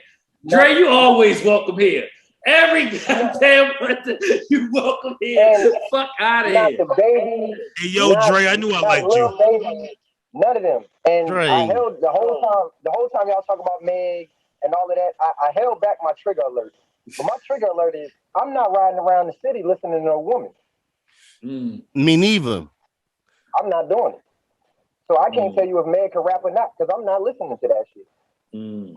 Dre, you always welcome here. Every goddamn person, you welcome here. And Fuck out of Not here. the baby. Hey, yo, not- Dre, I knew I not liked Lil you. Baby, none of them. And Dre. I held the whole time. The whole time y'all talk about Meg and all of that. I held back my trigger alert. But my trigger alert is I'm not riding around the city listening to no woman. Me neither. I'm not doing it. So I can't tell you if Meg can rap or not because I'm not listening to that shit.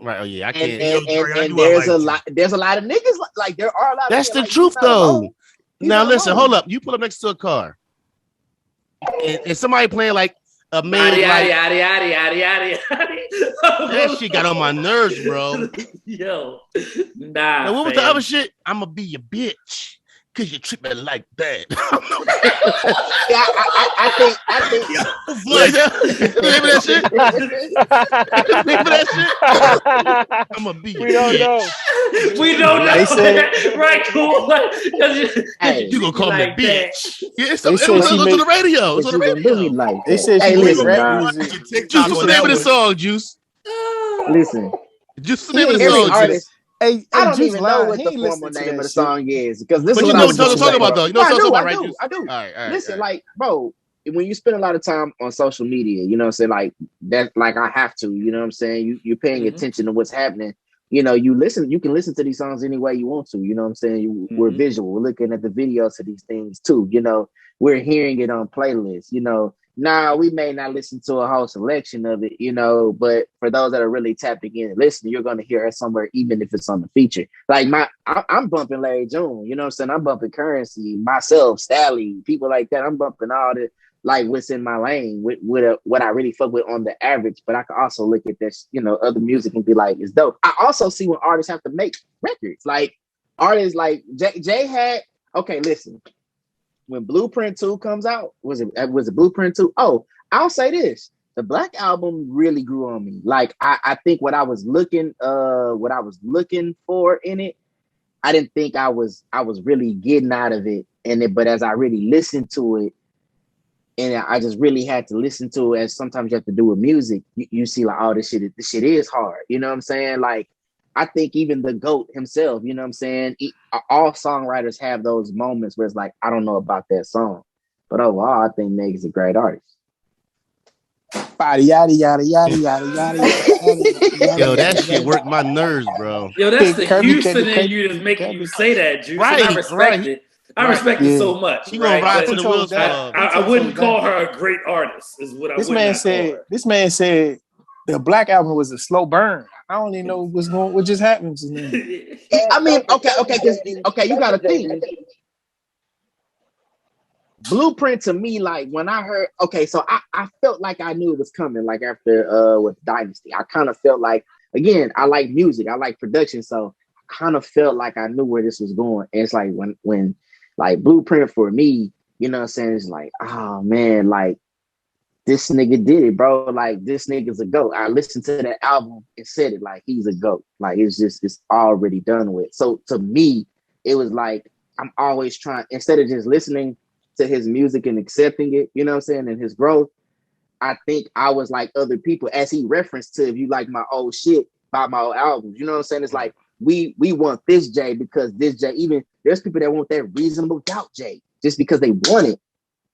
Right? Oh yeah, I can't. and there's a lot. There's a lot of niggas like there are a lot. That's of the like, truth, he's not though. alone. He's Now not listen, alone. hold up. You pull up next to a car, and somebody playing like made like Yada. that shit got on my nerves, bro. Yo, nah. Now, what was fam. the other shit? I'ma be your bitch. Cause you treat me like that. Yeah, I think. Like that. Remember that shit? Remember that shit? I'ma be your We don't bitch. know. We don't know. They said- Right, cool. Hey, You gonna call like me a that. bitch? Yeah, it They was said on she the made- radio. It was What on the you gonna do me radio. like They that? said Hey, she made listen, rap dog. music. Juice, what's the name of the song, Juice? Listen. Juice, what's the name of the Every song, Juice? artist. Hey, I don't Juice even know lying. what He the ain't formal listening to name of that the shit. song is because this But is you what know I what was I'm gonna talking say, about, bro. though. You know what I'm talking about, right, Juice? I do. All right. Listen, like, bro, when you spend a lot of time on social media, you know what I'm saying, like that, like I have to, you know what I'm saying, you're paying attention to what's happening. You know, you can listen to these songs any way you want to, you know what I'm saying? We're visual, we're looking at the videos of these things too, you know, we're hearing it on playlists, you know. Now we may not listen to a whole selection of it, you know, but for those that are really tapping in and listening, you're gonna hear it somewhere, even if it's on the feature. Like I'm bumping Larry June, you know what I'm saying? I'm bumping Currency, myself, Stally, people like that. I'm bumping all the like what's in my lane with what I really fuck with on the average. But I can also look at this, you know, other music and be like, it's dope. I also see when artists have to make records, like artists like Jay had. Okay, listen. When Blueprint 2 comes out, was it Blueprint 2? Oh, I'll say this. The Black Album really grew on me. Like I think what I was looking for in it, I didn't think I was really getting out of it. But as I really listened to it, and I just really had to listen to it, as sometimes you have to do with music, you see like, oh, this shit is hard. You know what I'm saying? Like, I think even the GOAT himself, you know what I'm saying? All songwriters have those moments where it's like, I don't know about that song. But overall, I think Meg is a great artist. Yada yada yada yada yada yada. Yo, that shit worked my nerves, bro. Yo, that's the Kirby, Houston Kirby, in you Kirby, that's making Kirby. you say that, Juice. Right, and I respect right. it. I respect it so much. He gonna ride to But the wheels that. fall. I wouldn't call her a great artist, is what I would not call her. This man said the Black Album was a slow burn. I don't even know what just happened to me. I mean, okay, you gotta think. Blueprint to me, like when I heard, okay, so I felt like I knew it was coming, like after with Dynasty. I kind of felt like, again, I like music, I like production, so I kind of felt like I knew where this was going. And it's like when like Blueprint for me, you know what I'm saying, it's like, oh man, like this nigga did it, bro. Like this nigga's a GOAT. I listened to that album and said it, like he's a GOAT. Like it's already done with. So to me, it was like I'm always trying, instead of just listening to his music and accepting it, you know what I'm saying, and his growth, I think I was like other people, as he referenced to, if you like my old shit, buy my old albums. You know what I'm saying? It's like we want this Jay because this Jay, even there's people that want that Reasonable Doubt Jay just because they want it,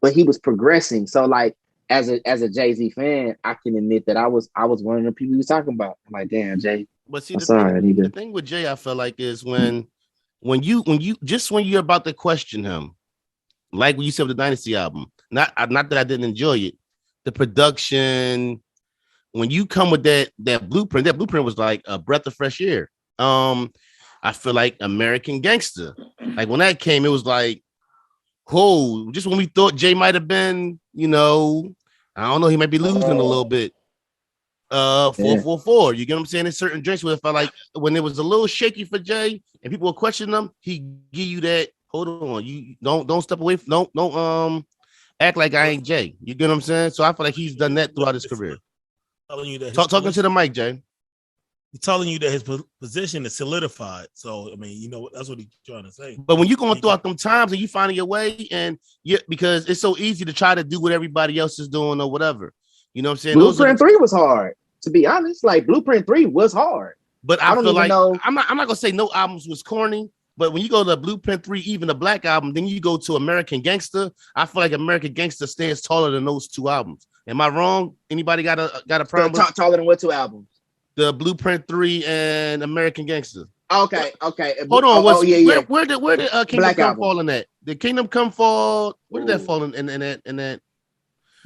but he was progressing. So like as a Jay-Z fan, I can admit that I was one of the people he was talking about. I'm like, damn, Jay. But see, the thing with Jay, I feel like is when you're about to question him, like when you said with the Dynasty album, not that I didn't enjoy it, the production, when you come with that blueprint was like a breath of fresh air. I feel like American Gangster, like when that came, it was like, whoa, just when we thought Jay might have been, you know, I don't know, he might be losing a little bit. 444, you get what I'm saying? In certain drinks where it felt like when it was a little shaky for Jay and people were questioning him, he give you that, hold on, you don't step away from, don't act like I ain't Jay. You get what I'm saying? So I feel like he's done that throughout his career. Telling you that Talking to the mic, Jay. He's telling you that his position is solidified. So I mean, you know, that's what he's trying to say. But when you're going throughout them times and you finding your way, and because it's so easy to try to do what everybody else is doing or whatever. You know what I'm saying? Blueprint 3 was hard, to be honest. Like Blueprint 3 was hard. But I feel like I'm not gonna say no albums was corny. But when you go to Blueprint 3, even the Black Album, then you go to American Gangster. I feel like American Gangster stands taller than those two albums. Am I wrong? Anybody got a problem? Taller than what two albums? The Blueprint 3 and American Gangster. Okay. Hold on. Where did Kingdom Black Come album. fall in that? Did Kingdom Come fall? Where did that fall in that?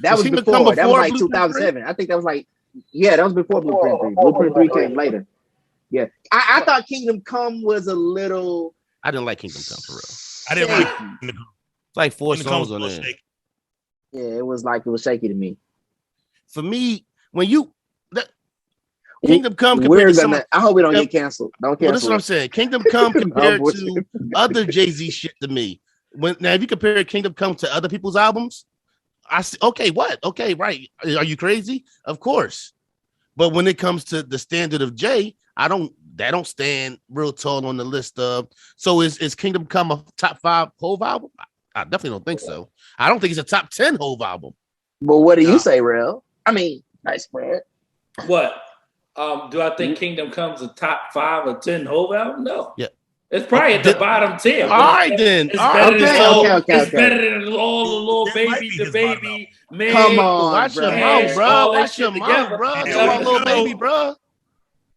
That was Kingdom before. Come That was like Blueprint 2007. I think that was like, yeah, that was before Blueprint 3. Blueprint 3 came later. Yeah, I thought Kingdom Come was a little. I didn't like Kingdom Come for real. I didn't like Kingdom Come. It's like four Kingdom Come songs on was there. shaky. Yeah, it was shaky to me. for me, when you Kingdom Come compared to some, I hope we don't get canceled. Don't cancel. Well, that's what I'm saying. Kingdom Come compared to other Jay-Z shit to me. Now, if you compare Kingdom Come to other people's albums, I see. Okay, what? Okay, right. Are you crazy? Of course. But when it comes to the standard of Jay, that don't stand real tall on the list of. So is Kingdom Come a top 5 Hove album? I definitely don't think so. I don't think it's a top 10 Hove album. But what do you say, Real? I mean, nice spread. What? Do I think Kingdom Come's a top 5 or 10 Hove album? No. Yeah. It's probably at the bottom 10. All right, then. It's better than all the little baby, the baby, man. Come on, watch your mouth, bro. Watch your mouth, bro. Talk about little baby, bro.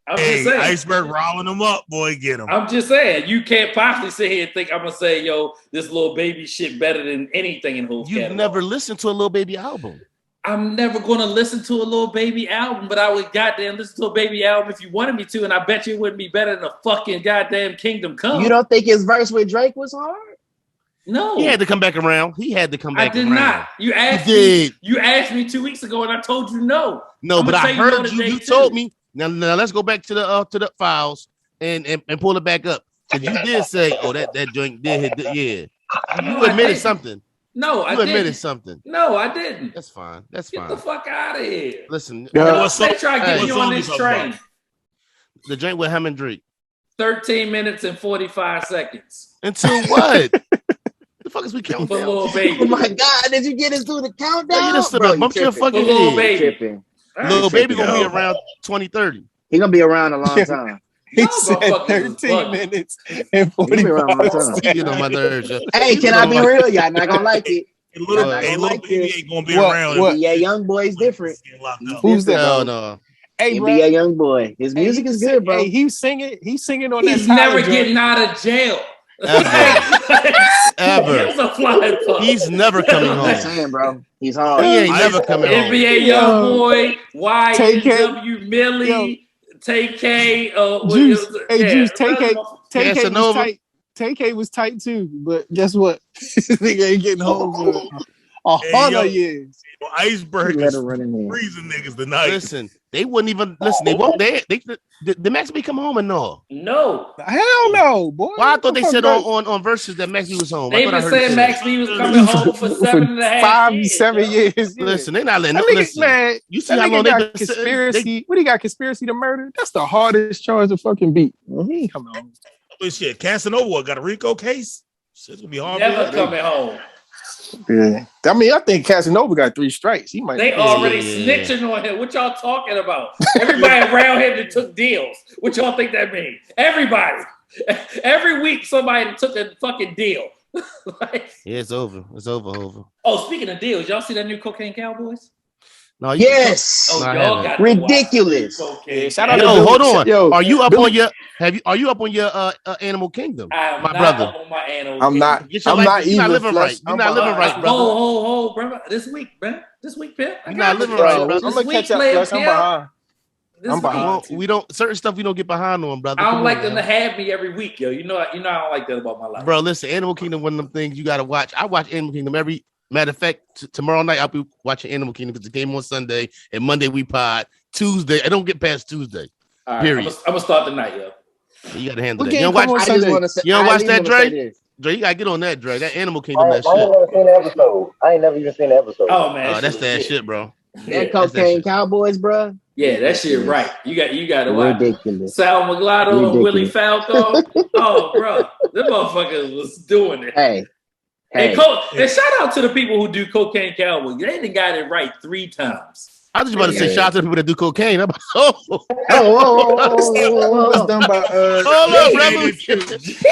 I'm just saying. Iceberg rolling them up, boy. Get them. I'm just saying. You can't possibly sit here and think I'm gonna say, yo, this little baby shit better than anything in Hove's catalog. You've never listened to a little baby album. I'm never gonna listen to a little baby album, but I would goddamn listen to a baby album if you wanted me to, and I bet you it wouldn't be better than a fucking goddamn Kingdom Come. You don't think his verse with Drake was hard? No. He had to come back around. I did not. You asked me 2 weeks ago, and I told you no. No, but I heard you. You told me. Now let's go back to the files and pull it back up. Because you did say, oh, that joint did hit. Yeah. You admitted something. No, I didn't. You admitted something. No, I didn't. That's fine. Get the fuck out of here. Listen. They try to get you on this train. The joint with him and Drake. 13 minutes and 45 seconds. Until what? The fuck is we counting? For Lil Baby. Oh my God, did you get us through the countdown? You just bump your fucking Lil head. Baby. Lil Baby gonna be around 2030. He gonna be around a long time. He said 13 minutes and 45 seconds. On my nerves. Hey, can I be real? Y'all not gonna like it. Little Baby ain't gonna be around. Yeah, Young Boy's different. Who's that? No. Hey, bro. NBA Young Boy. His music is good, bro. Hey, he's singing on that. He's never getting out of jail. Ever. He's never coming home. I'm saying, bro. He's hard. He ain't never coming home. NBA Young Boy, YNW Millie, TK. Juice. Hey, Juice. TK was tight. TK was tight too, but guess what? This nigga ain't getting home for 100 years. Iceberg is freezing niggas tonight. Listen, they wouldn't even listen. They won't. Did Max B come home or no? No. Hell no, boy. Well, I thought they said on Versus that Max B was home. They been saying Max B was coming home for 7 years. Listen, they not letting. Listen, man, you see how long they got conspiracy? What do you got? Conspiracy to murder? That's the hardest charge to fucking beat. He ain't coming home. But shit, Casanova got a RICO case. Shit's gonna be hard. Never coming home. Yeah, I mean, I think Casanova got 3 strikes. He might. They already snitching on him. What y'all talking about? Everybody around him that took deals. What y'all think that means? Everybody. Every week, somebody took a fucking deal. Yeah, it's over. It's over. Oh, speaking of deals, y'all see that new Cocaine Cowboys? No, yes. Oh, y'all got ridiculous. Yeah, shout out yo, hold on. Yo, are you up on your? Are you up on your Animal Kingdom? My brother. Up on my Animal I'm Kingdom. not. You're not living right. You're not living right, brother. Ho, brother. This week, man. This week, Pimp. You're not living right, brother. I'm gonna catch up. Plus, I'm behind. I'm behind. We don't certain stuff we don't get behind on, brother. I don't like them to have me every week, yo. You know I don't like that about my life. Bro, listen, Animal Kingdom, one of them things you gotta watch. I watch Animal Kingdom every. Matter of fact, tomorrow night I'll be watching Animal Kingdom because the game on Sunday and Monday we pod. Tuesday, I don't get past Tuesday. All right, period. I'm gonna start tonight, yo. You gotta handle that. You don't watch that, Dre? Dre, you gotta get on that, Dre. That Animal Kingdom, that shit. I ain't never seen the episode. I ain't never even seen the episode. Oh man, that's that shit, bro. That Cocaine Cowboys, bro. Yeah, that shit right. You got to watch. Ridiculous. Sal Maglotto and Willie Falco. Oh, bro, them motherfuckers was doing it. Hey. And shout out to the people who do Cocaine Cowboys. They done got it right 3 times. I was just about to say shout out to the people that do cocaine. I'm was done by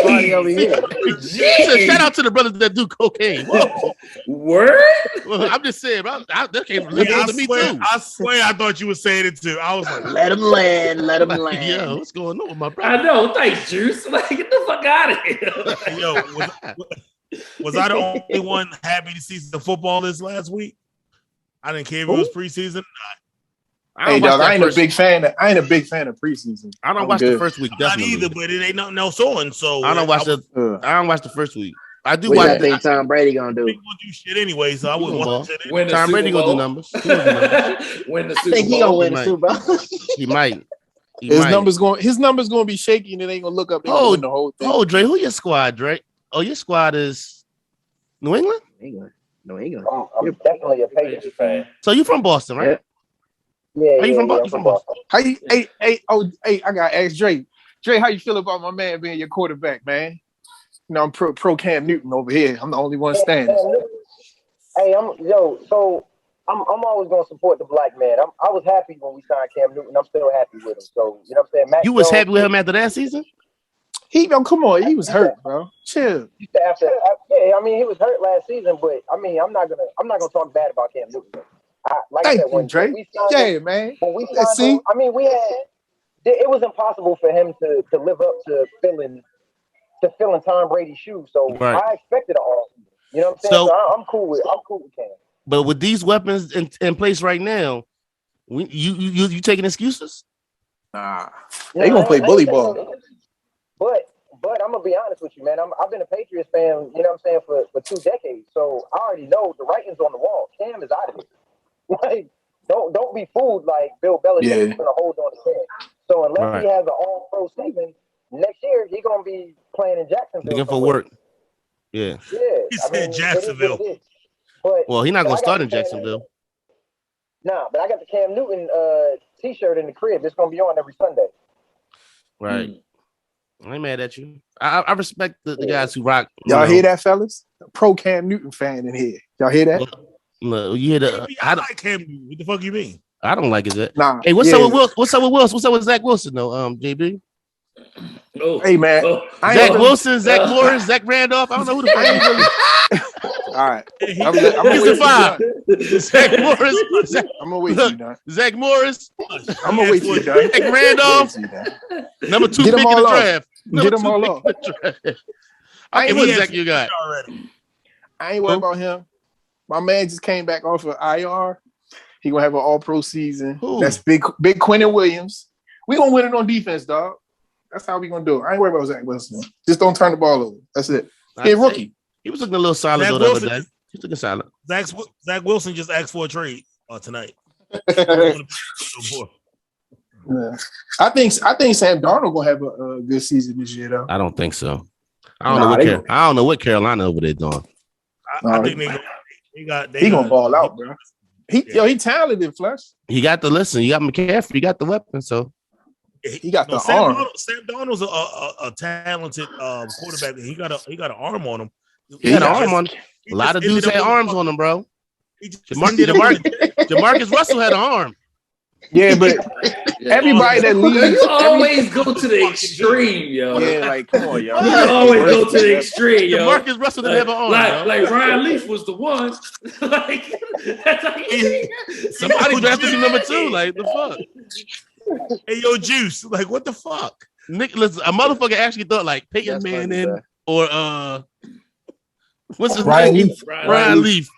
party over here. Shout out to the brothers that do cocaine. Whoa. Word? Well, I'm just saying, bro. That came from me too. I swear, I thought you were saying it too. I was like, let him land. Yo, what's going on with my brother? I know. Thanks, Juice. Like, get the fuck out of here. Yo, was I the only one happy to see the football this last week? I didn't care if it was preseason or not. Hey, dog, I ain't a big fan of preseason. I don't watch the first week. Not either, but it ain't nothing else on. So I don't watch the first week. I do What watch. y'all think Tom Brady gonna do? He gonna do shit anyway, so I wouldn't watch it. Win the Tom Super Brady gonna do Bowl. numbers. He gonna do numbers. Win the I Super think he gonna Bowl. win the Super Bowl. He might. His numbers gonna be shaky, and it ain't gonna look up. Oh, win the whole thing. Oh, Dre, who your squad, Dre? Oh, your squad is New England. No, he gonna. I'm definitely a Patriots fan. So you from Boston, right? Yeah, Are you from Boston? I'm from Boston. How you, hey, I got to ask Dre. Dre, how you feel about my man being your quarterback, man? You know, I'm pro Cam Newton over here. I'm the only one standing. Hey, so I'm always gonna support the black man. I was happy when we signed Cam Newton. I'm still happy with him. So you know what I'm saying? Mac You was Jones, happy with him after that season? Come on, he was hurt, bro. Chill. Yeah, I mean he was hurt last season, but I mean I'm not gonna talk bad about Cam Newton. Thank you, Dre. Yeah, man. When we signed him, I mean it was impossible for him to live up to filling Tom Brady's shoes. So right. I expected an all season. You know what I'm saying? So I'm cool with Cam. But with these weapons in place right now, you taking excuses? Nah, they gonna play bully ball. But I'm gonna be honest with you, man. I've been a Patriots fan, you know what I'm saying, for 2 decades. So I already know the writing's on the wall. Cam is out of here. Like, don't be fooled like Bill Belichick is gonna hold on to Cam. So unless he has an all-pro season next year, he's gonna be playing in Jacksonville. Looking for work. Yeah. He said Jacksonville. Well, he's not gonna start in Jacksonville. Nah, but I got the Cam Newton T-shirt in the crib. It's gonna be on every Sunday. Right. I ain't mad at you. I respect the guys who rock. Y'all hear that, fellas? A pro Cam Newton fan in here. Y'all hear that? No, you hear the. I like Cam Newton. What the fuck you mean? I don't like it. Nah. Hey, what's up with Wilson? What's up with Wilson? What's up with Zach Wilson though? JB. Hey man, Zach Wilson, Zach Morris, Zach Randolph. I don't know who the fuck is really. All right, he's the 5. Zach Morris. I'm gonna wait for you, Don. Zach Morris. I'm gonna wait for you, Don. Zach Randolph. Number 2 pick in the draft. Get them all off. I ain't what Zach you got. I ain't worried about him. My man just came back off of IR. He gonna have an all-pro season. Ooh. That's big Quentin Williams. We gonna win it on defense, dog. That's how we gonna do it. I ain't worried about Zach Wilson. Just don't turn the ball over. That's it. He's a rookie. He was looking a little solid the other day. He was looking solid. Zach Wilson just asked for a trade tonight. Yeah. I think Sam Darnold gonna have a good season this year, though. I don't think so. I don't know what Carolina over there doing. I think he gonna ball out, bro. He talented, Flesh. He got the listen. You got McCaffrey. You got the weapon. So he got the arm. Sam Darnold's a talented quarterback. He got an arm on him. He got an arm on him. A lot of dudes had arms on them, bro. Jamarcus Russell had an arm. Yeah, but everybody that leaves, you always go to the extreme, yo. Yeah, like come on, yo. You always go to the extreme, yo. Marcus Russell didn't have an arm. Like Ryan Leaf was the one. Like somebody drafted him number 2. Like the fuck. Hey, yo, Juice. Like what the fuck? Nicholas, a motherfucker actually thought like Peyton Manning or what's his Ryan name? Leaf. Ryan Leaf.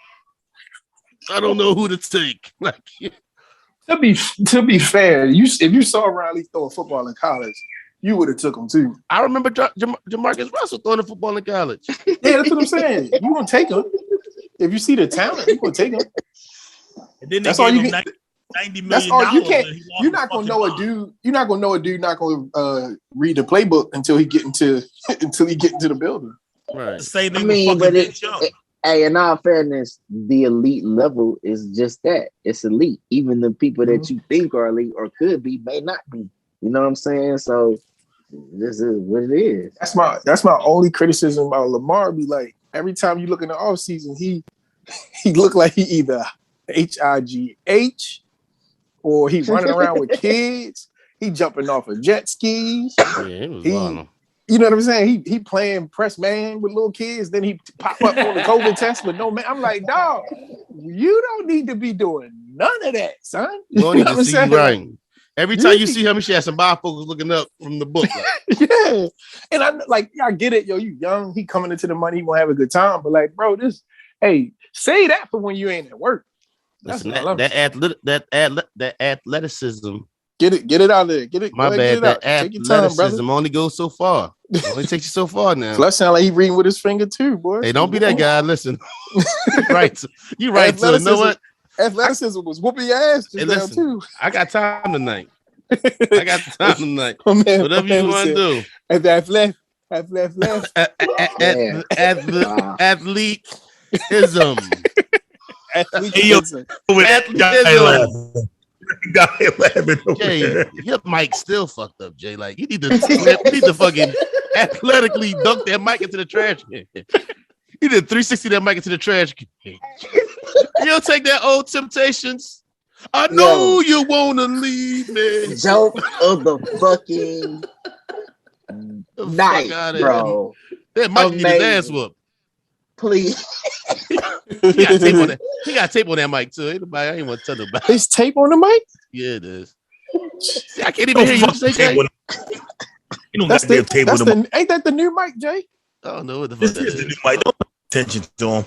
I don't know who to take. Like. To be fair, if you saw Riley throw a football in college, you would have took him too. I remember Jamarcus Russell throwing a football in college. Yeah, that's what I'm saying. You gonna take him if you see the talent. You gonna take him. And then that's all you get. $90 million. That's all you can't. You're not gonna know a dude. You're not gonna know a dude not gonna read the playbook until he get into the building. Right. I mean, but hey, in all fairness, the elite level is just that. It's elite. Even the people that you think are elite or could be may not be. You know what I'm saying? So this is what it is. That's my only criticism about Lamar. Be like every time you look in the offseason, he looked like he either HIGH or he running around with kids. He jumping off of jet skis. Yeah, he was wild. You know what I'm saying? He playing press man with little kids. Then he pop up on the COVID test with no man. I'm like, dog, you don't need to be doing none of that, son. You don't need to see you right. Every time you see him, she has some bifocals looking up from the book. Like. Yeah, and I get it, yo. You young, he coming into the money, he gonna have a good time. But like, bro, say that for when you ain't at work. Listen, that athleticism Get it out there. Get it. My go bad. ahead, get it That out. Take your time, brother. athleticism only goes so far. It only takes you so far now. Flush sound like he reading with his finger too, boy. Hey, don't be that guy. Listen, you right. So you know what? Athleticism was whooping your ass just Hey, now listen, too. I got time tonight. I got time tonight. Oh, man, Whatever you want to do. At that left. Athletism. Jay, your mic still fucked up, Jay. Like you need to fucking athletically dunk that mic into the trash can. You did 360 that mic into the trash can. You'll take that old Temptations. I know you wanna leave me. Joke of the fucking night, bro. That mic need his ass whoop. Please. He got tape on that. He got tape on that mic too. Anybody, I ain't want to tell nobody. There's tape on the mic? Yeah, it is. See, I can't even hear you say that. You don't got the tape on the mic. Ain't that the new mic, Jay? I don't know what the fuck This is the new mic. Don't pay attention to him.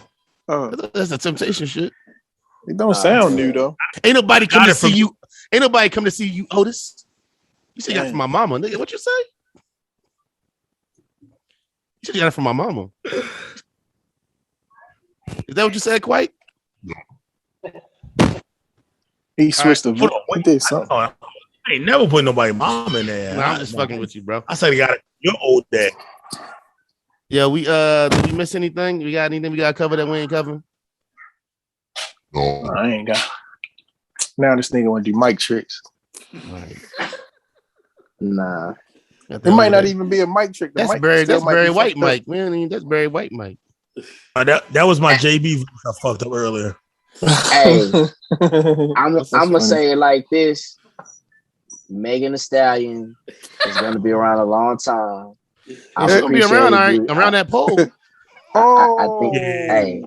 That's the Temptation shit. It don't sound new though. Ain't nobody come to see you. Ain't nobody come to see you, Otis. You said you got it from my mama, nigga. What you say? You said you got it from my mama. Is that what you said, Quite? He switched the voice. He did something. I ain't never put nobody mom in there. Nah, I'm just fucking with you, bro. I said, got it. Your old dad. Yeah, did we miss anything? We got anything we got covered that we ain't covering? No, I ain't got. Now this nigga want to do mic tricks. Right. Nah. It might not even be a mic trick. That's Barry White Mike, man. That's Barry White Mike. That was my JB voice I fucked up earlier. Hey, I'm gonna say it like this: Megan Thee Stallion is gonna be around a long time. She's gonna be around, all right, around that pole. I think. Hey,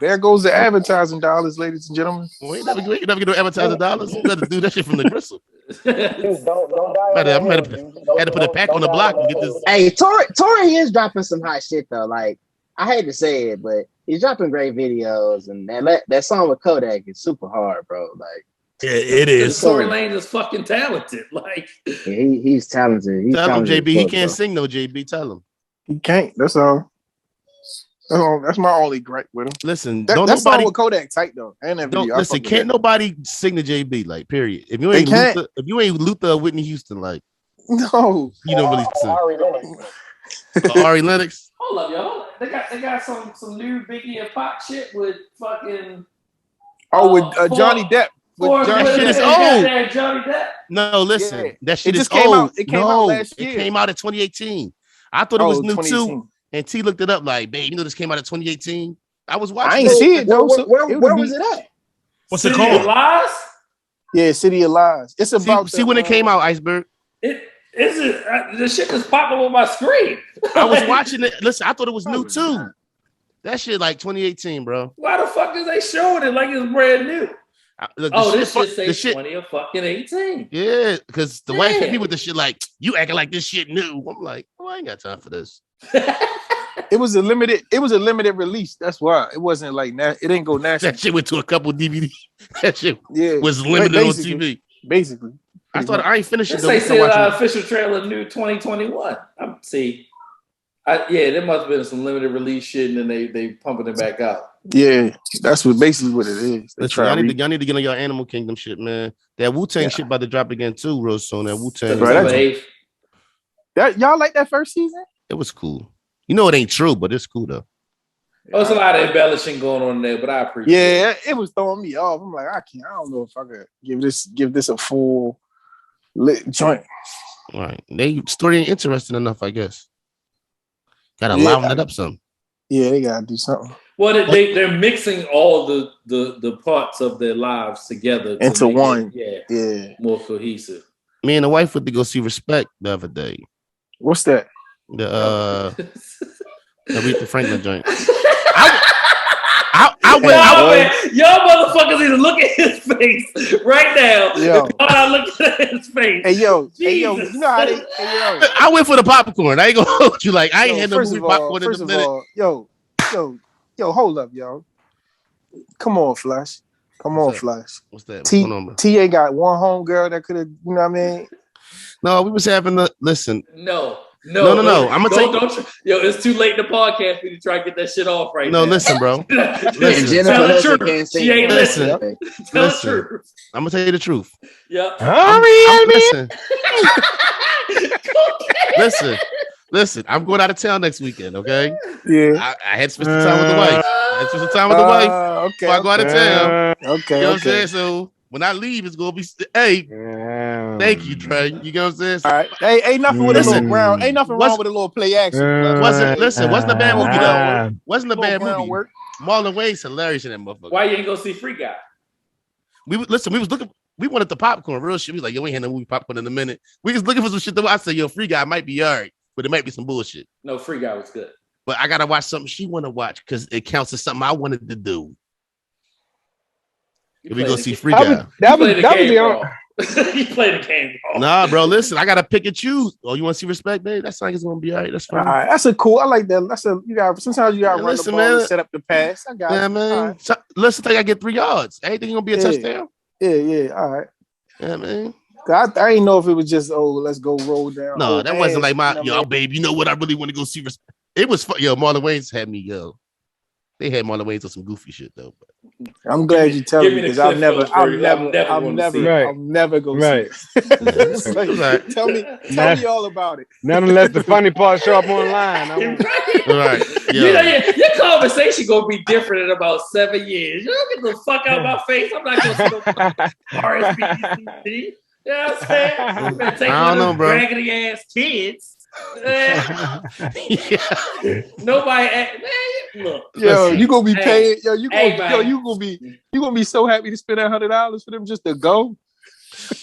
there goes the advertising dollars, ladies and gentlemen. Well, you never get no advertising dollars. You better do that shit from the gristle. Don't die. I had to put a pack on the block and get this. Hey, Tori is dropping some hot shit though. Like, I hate to say it, but he's dropping great videos, and that song with Kodak is super hard, bro. Like, yeah, it is. Tory Lanez is fucking talented. Like, yeah, he's talented. Tell him, talented JB, he can't sing no JB. Tell him he can't. That's all. That's my only gripe with him. Listen, that song with Kodak tight though. And that video, listen, can't nobody sing the JB, like, period. If you ain't Luther or Whitney Houston, like, no, you don't really sing. Ari Lennox. Ari Lennox. hold up, y'all. They got some new Biggie and Pop shit with fucking. With Johnny Depp. That shit is old. Johnny Depp. No, listen, that shit is came old. Out. It came out last year. It came out in 2018. I thought it was new 2018. too. And T looked it up like, babe, you know this came out in 2018. I was watching. I ain't see it though. Where was it at? What's it called? Lies? Yeah, City of Lies. It's about see when it came out, Iceberg. The shit just popped up on my screen. I was watching it. Listen, I thought it was new too. That shit like 2018, bro. Why the fuck is they showing it like it's brand new? This shit say 20 or fucking 18. Yeah, because the white people with the shit like, you acting like this shit new. I'm like, oh, I ain't got time for this. It was a limited release. That's why it wasn't like it didn't go national. That shit went to a couple DVD. That shit was limited on TV. Basically, I ain't finished it. They say official trailer new 2021. There must have been some limited release shit, and then they pumping it back out. Yeah, that's basically what it is. Y'all need to get on your Animal Kingdom shit, man. That Wu-Tang shit about to drop again too, real soon. That Wu-Tang. Y'all like that first season? It was cool. You know it ain't true, but it's cool though. There's a lot of embellishing going on there, but I appreciate it. Yeah, it was throwing me off. I'm like, I don't know if I could give this a full lit joint. All right. They story ain't interesting enough, I guess. Gotta liven it up some. Yeah, they gotta do something. Well, they're mixing all the parts of their lives together into one. More cohesive. Me and the wife went to go see Respect the other day. What's that? The Aretha Franklin joint. Y'all motherfuckers need to look at his face right now. Yo, I'm not looking at his face. Hey yo, you know how they? I went for the popcorn. I ain't gonna hold you. Like, I ain't had no movie popcorn in a minute. Yo, hold up, yo. Come on, Flash. Come on, Flash. What's that? What's going on, bro? TA got one home girl that could have, you know what I mean? No, we was having the listen. No. I'm gonna don't. Yo, it's too late in the podcast for you to try to get that shit off right now. No, listen, bro. Listen. Tell the truth. She ain't listening. Tell the truth. I'm gonna tell you the truth. Yep. Listen. I'm going out of town next weekend. Okay. Yeah. I had to spend some time with the wife. Okay. Before I go out of town. Okay. You know what I'm saying? So when I leave, it's gonna be thank you, Trey. You know what I'm saying? All right. Hey, ain't nothing with a little ground. Ain't nothing wrong with a little play action. Wasn't a bad movie though. Wasn't a bad movie. Work. Marlon Wayne's hilarious in that motherfucker. Why you ain't go see Free Guy? We was looking. We wanted the popcorn, real shit. We was like, yo, we ain't had no movie popcorn in a minute. We was looking for some shit. Though I said, yo, Free Guy might be all right, but it might be some bullshit. No, Free Guy was good. But I gotta watch something she want to watch because it counts as something I wanted to do. If we go see Free Guy. That would be on. You play the game wrong. Nah, bro. Listen, I gotta pick and choose. Oh, you want to see Respect, babe? That song is gonna be all right. That's fine. All right, that's a cool. I like that. Sometimes you gotta run the ball and set up the pass. I got it. Man. Right. So, listen, I get 3 yards. Anything gonna be a touchdown? Yeah. All right. Yeah, man. I didn't know if it was just let's go roll down. No, that wasn't like babe. You know what? I really want to go see Respect. It was fun. Yo, Marlon Wayans had me. They had Marlon Wayans on some goofy shit though. But I'm glad you tell me because I'll never go see it. Tell me all about it. Not unless the funny part show up online. Right. Yeah. Your conversation gonna be different in about 7 years. You don't get the fuck out of my face. I'm not gonna see no RSPCT. You know what I'm saying? Take I don't know, bro. Raggedy ass kids. Nobody, man. Look, yo, you gonna be paying. Yo, you gonna be so happy to spend $100 for them just to go.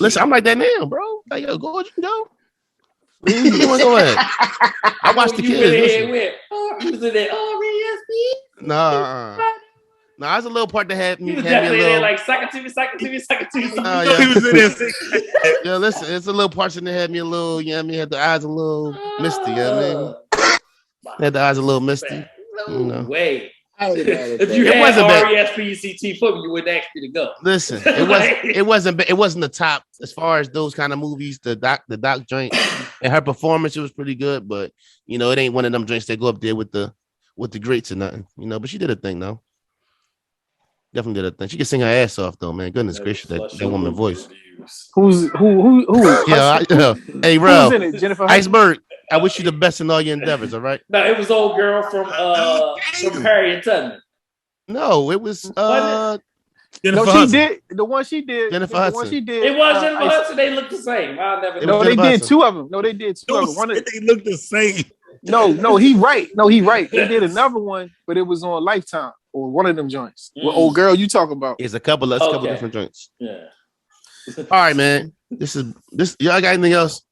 Listen, I'm like that now, bro. Like, yo, go, you can go. Go ahead. I watched the kids. You was in that RESP? Nah, there's a little part that had me. You was definitely in there like, suck it to me. Yeah. He was in there. Yeah, listen, it's a little parts that had me a little, you know what I mean? Had the eyes a little misty, you know what I mean? Had the eyes a little misty. No way. If you it had wasn't RESPCT for me, you wouldn't ask me to go. Listen, it wasn't the top as far as those kind of movies. The doc joint and her performance, it was pretty good, but you know, it ain't one of them joints that go up there with the greats or nothing, you know. But she did a thing though. Definitely did a thing. She can sing her ass off though, man. Goodness gracious, that woman voice. Who? Yeah, hey, bro. Who's in it? Jennifer Iceberg. I wish you the best in all your endeavors. All right. No, it was old girl from Harriet Tubman. No, it was Jennifer Hudson. Did the one she did. Jennifer Hudson. It was Jennifer Hudson. They look the same. They did two of them. No, they did two of them. They look the same. No, he right. They did another one, but it was on Lifetime or one of them joints. What old girl you talking about? It's a couple different joints. Yeah. All right, man. This. Y'all got anything else?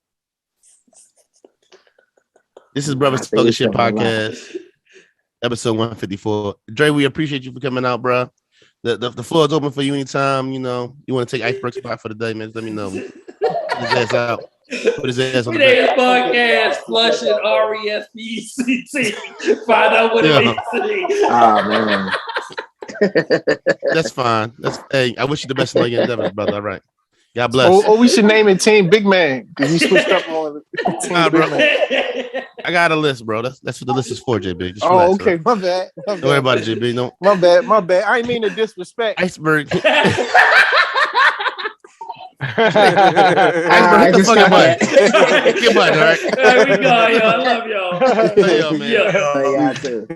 This is Brothers Talking Shit podcast, episode 154. Dre, we appreciate you for coming out, bro. The floor is open for you anytime. You know you want to take Iceberg spot for the day, man. Just let me know. Put his ass out. Put his ass on the back. Podcast flushing RESPCT. Find out what it is. Oh man. That's fine. Hey, I wish you the best in all your endeavors, brother. All right. God bless. Or we should name it Team Big Man because you switched up on Team Big Man. I got a list, bro. That's what the list is for, JB. Just relax, okay. Bro. My bad. Don't worry about it, JB. No. My bad. I ain't mean to disrespect. Iceberg. Iceberg, hit the fucking button. Hit your button, all right? There we go, yo. I love y'all. Yo, man. Yeah, too.